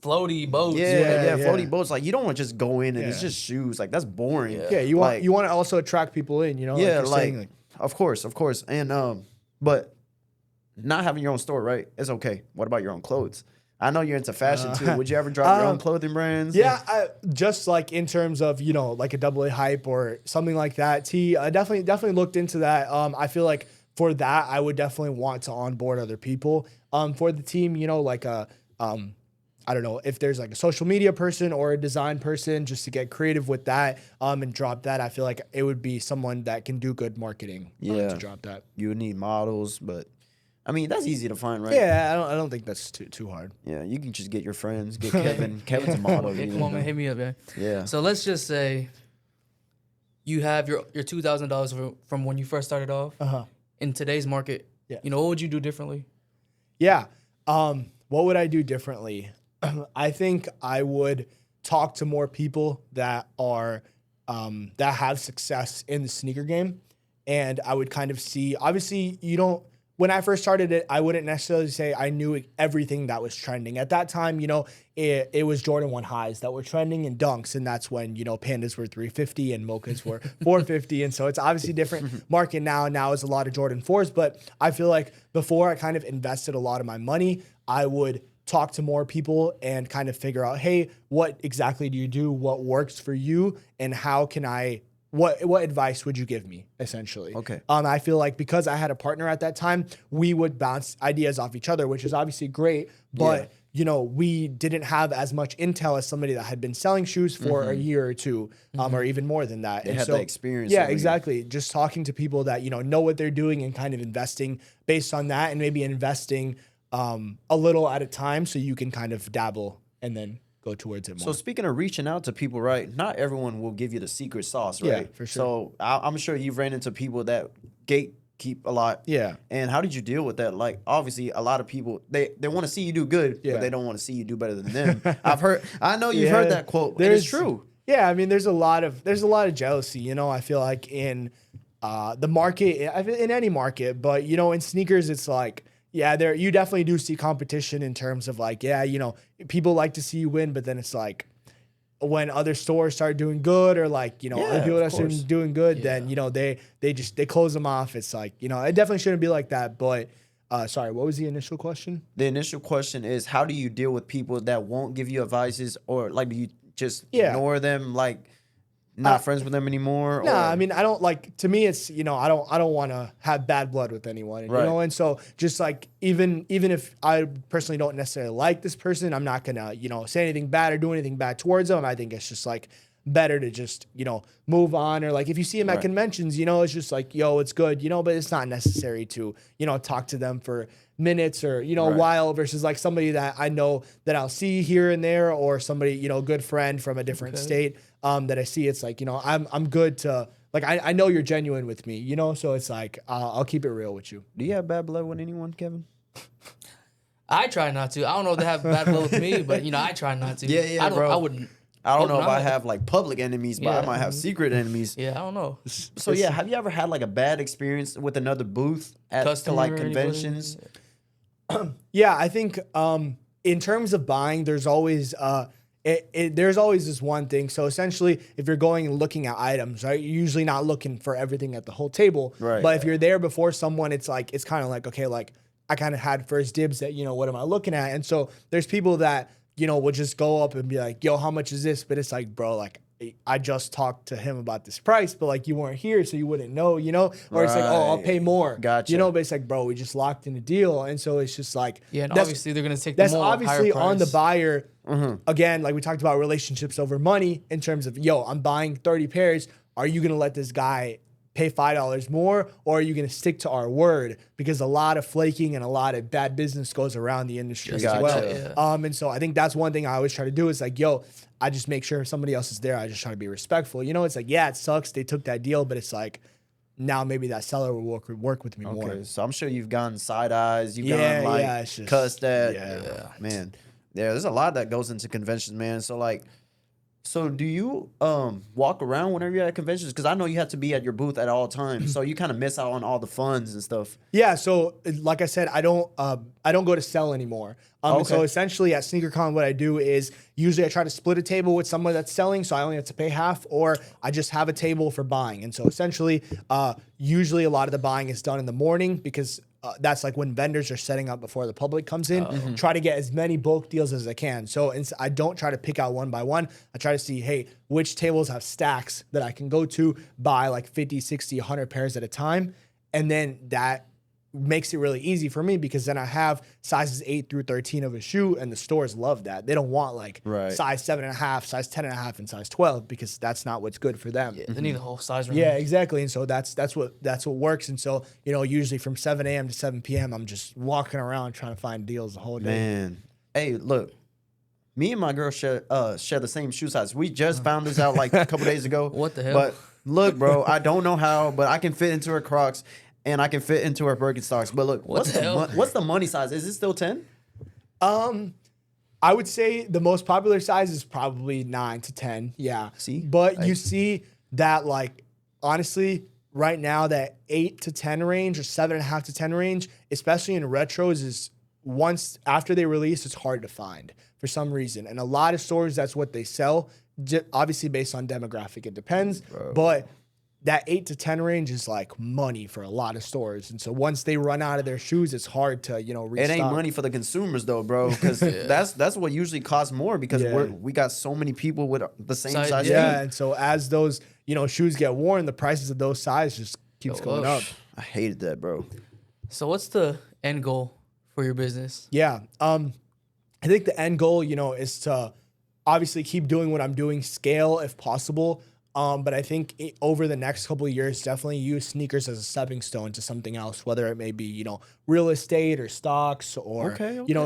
Floaty boats.
Floaty boats. Like, you don't want to just go in and it's just shoes. Like, that's boring.
Yeah, you want to also attract people in, you know?
Yeah, like of course. And but not having your own store, right? It's okay. What about your own clothes? I know you're into fashion too. Would you ever drop your own clothing brands?
Yeah, just like in terms of, you know, like a DoubleAHype or something like that. I definitely looked into that. I feel like for that, I would definitely want to onboard other people. For the team, you know, like I don't know if there's like a social media person or a design person, just to get creative with that and drop that. I feel like it would be someone that can do good marketing to drop that.
You would need models, but I mean, that's easy to find, right?
Yeah, I don't think that's too hard.
Yeah, you can just get your friends, get Kevin. Kevin's a model.
Come on, man, hit me up, man.
Yeah.
So let's just say you have your $2,000 from when you first started off. In today's market, you know, what would you do differently?
Yeah. What would I do differently? I think I would talk to more people that are that have success in the sneaker game, and I would kind of see. Obviously, you don't. When I first started it, I wouldn't necessarily say I knew everything that was trending at that time. You know, it was Jordan 1 highs that were trending and dunks, and that's when, you know, Pandas were 350 and Mochas were 450, and so it's obviously different market now. Now it's a lot of Jordan 4s, but I feel like before I kind of invested a lot of my money, I would talk to more people and kind of figure out, hey, what exactly do you do? What works for you? And how can what advice would you give me, essentially?
Okay.
I feel like because I had a partner at that time, we would bounce ideas off each other, which is obviously great, but you know, we didn't have as much intel as somebody that had been selling shoes for a year or two, or even more than that.
They had the experience.
Yeah, exactly. Just talking to people that, you know what they're doing and kind of investing based on that, and maybe investing a little at a time so you can kind of dabble and then go towards it more.
So speaking of reaching out to people, right? Not everyone will give you the secret sauce, right?
Yeah, for sure.
So I'm sure you've ran into people that gatekeep a lot.
Yeah.
And how did you deal with that? Like, obviously, a lot of people they want to see you do good, but they don't want to see you do better than them. I know you've heard that quote. And it's true.
Yeah, I mean, there's a lot of jealousy. You know, I feel like in the market, in any market, but you know, in sneakers, it's like. Yeah, you definitely do see competition in terms of like, yeah, you know, people like to see you win, but then it's like when other stores start doing good or like, you know, other people that start doing good, then, you know, they close them off. It's like, you know, it definitely shouldn't be like that. But sorry, what was the initial question?
The initial question is, how do you deal with people that won't give you advices, or like, do you just ignore them, like not friends with them anymore?
No, I mean, I don't like, to me, it's, you know, I don't want to have bad blood with anyone, you know? And so just like, even if I personally don't necessarily like this person, I'm not going to, you know, say anything bad or do anything bad towards them. I think it's just like better to just, you know, move on. Or like, if you see them at conventions, you know, it's just like, yo, it's good, you know, but it's not necessary to, you know, talk to them for minutes or, you know, a while, versus like somebody that I know that I'll see here and there, or somebody, you know, a good friend from a different state that I see. It's like, you know, I'm good to, like, I know you're genuine with me, you know, so it's like, I'll keep it real with you.
Do you have bad blood with anyone, Kevin?
I try not to. I don't know if they have bad blood with me, but, you know, I try not to.
Yeah,
bro. I wouldn't.
I don't know if I have like public enemies, but I might have secret enemies.
Yeah, I don't know.
So yeah, have you ever had like a bad experience with another booth at like conventions?
Yeah, I think in terms of buying, there's always there's always this one thing. So essentially, if you're going and looking at items, right, you're usually not looking for everything at the whole table.
Right.
But if you're there before someone, it's like, it's kind of like, okay, like I kind of had first dibs at, you know, what am I looking at? And so there's people that, you know, will just go up and be like, yo, how much is this? But it's like, bro, like, I just talked to him about this price, but like you weren't here, so you wouldn't know, you know? Or it's like, oh, I'll pay more.
Gotcha.
You know, but it's like, bro, we just locked in a deal. And so it's just like,
yeah, and obviously they're going to take the
that's
more
obviously
higher
on the
price.
buyer. Again, like we talked about relationships over money in terms of, yo, I'm buying 30 pairs. Are you going to let this guy pay $5 more, or are you going to stick to our word? Because a lot of flaking and a lot of bad business goes around the industry as well.
Yeah.
And so I think that's one thing I always try to do is like, yo, I just make sure if somebody else is there, I just try to be respectful. You know, it's like, yeah, it sucks. They took that deal, but it's like, now maybe that seller will work with me more.
So I'm sure you've gotten side eyes. You've gotten like cussed at.
Yeah.
Man. Yeah, there's a lot that goes into conventions, man. So like, so do you walk around whenever you're at conventions? Because I know you have to be at your booth at all times, so you kind of miss out on all the funds and stuff.
Yeah, so like I said, I don't go to sell anymore. So essentially at SneakerCon, what I do is usually I try to split a table with someone that's selling, so I only have to pay half, or I just have a table for buying. And so essentially, usually a lot of the buying is done in the morning because that's like when vendors are setting up before the public comes in, try to get as many bulk deals as I can. So I don't try to pick out one by one. I try to see, hey, which tables have stacks that I can go to buy like 50, 60, 100 pairs at a time. And then that makes it really easy for me because then I have sizes 8 through 13 of a shoe, and the stores love that. They don't want like size 7.5, size 10.5, and size 12 because that's not what's good for them.
Yeah, they need the whole size range.
Yeah, exactly. And so that's what works. And so, usually from 7 a.m. to 7 p.m., I'm just walking around trying to find deals the whole day.
Man, hey, look, me and my girl share the same shoe size. We just found this out like a couple days ago.
What the hell?
But look, bro, I don't know how, but I can fit into her Crocs. And I can fit into her Birkenstocks. But look, what's the money size? Is it still 10?
I would say the most popular size is probably 9 to 10. Yeah.
See?
But you see that, like, honestly, right now, that 8 to 10 range or 7.5 to 10 range, especially in retros, is once after they release, it's hard to find for some reason. And a lot of stores, that's what they sell. Obviously, based on demographic, it depends. Bro. But that 8 to 10 range is like money for a lot of stores. And so once they run out of their shoes, it's hard to, restock.
It ain't money for the consumers though, bro. Because that's what usually costs more because we got so many people with the same size.
Yeah, and so as those, shoes get worn, the prices of those sizes just keeps going up.
I hated that, bro.
So what's the end goal for your business?
Yeah. I think the end goal, is to obviously keep doing what I'm doing, scale if possible. But I think over the next couple of years, definitely use sneakers as a stepping stone to something else, whether it may be, real estate or stocks or,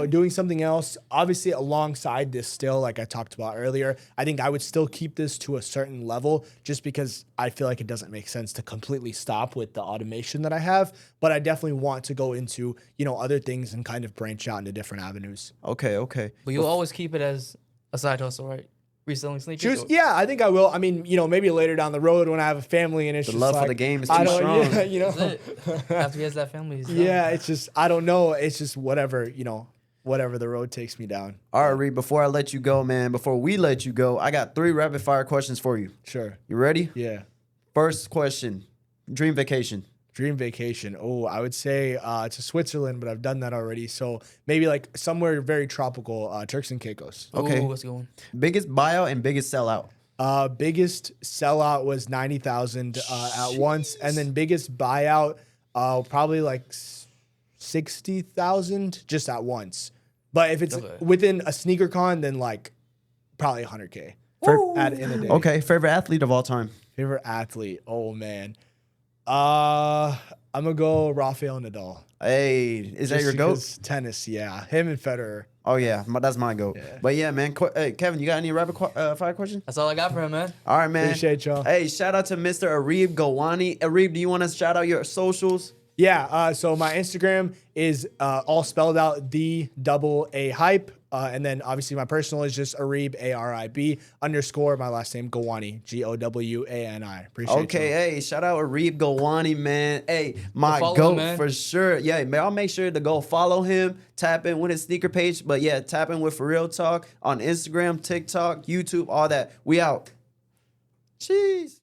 doing something else. Obviously, alongside this still, like I talked about earlier, I think I would still keep this to a certain level just because I feel like it doesn't make sense to completely stop with the automation that I have. But I definitely want to go into, other things and kind of branch out into different avenues.
Okay.
But you'll always keep it as a side hustle, right? Reselling sneakers?
Yeah, I think I will. I mean, maybe later down the road when I have a family and it's
the
just
love
like,
for the game is too strong.
After he has that family,
it's just, I don't know. It's just whatever, whatever the road takes me down.
All right, Reed, before I let you go, man, before we let you go, I got 3 rapid fire questions for you.
Sure.
You ready?
Yeah.
First question, dream vacation.
Dream vacation. Oh, I would say to Switzerland, but I've done that already. So maybe like somewhere very tropical, Turks and Caicos.
Okay.
Ooh, let's go.
Biggest buyout and biggest sellout.
Biggest sellout was 90,000 at once, and then biggest buyout probably like 60,000 just at once. But if it's within a sneaker con, then like probably 100K in a day.
Okay. Favorite athlete of all time.
Favorite athlete. Oh man. I'm gonna go Rafael Nadal.
Hey, is that your GOAT?
Tennis, yeah. Him and Federer.
Oh yeah, that's my GOAT. Yeah. But yeah, man. Hey, Kevin, you got any rapid fire questions?
That's all I got for him, man.
All right, man.
Appreciate y'all.
Hey, shout out to Mr. Arib Gowani Arib. Do you want to shout out your socials?
Yeah. So my Instagram is all spelled out DoubleAHype. And then obviously my personal is just Arib ARIB _ my last name Gowani GOWANI. Appreciate it.
Okay, hey, shout out Arib Gowani, man. Hey, my GOAT for sure. Yeah, man, I'll make sure to go follow him, tap in with his sneaker page. But yeah, tap in with Pho Real Talk on Instagram, TikTok, YouTube, all that. We out. Jeez.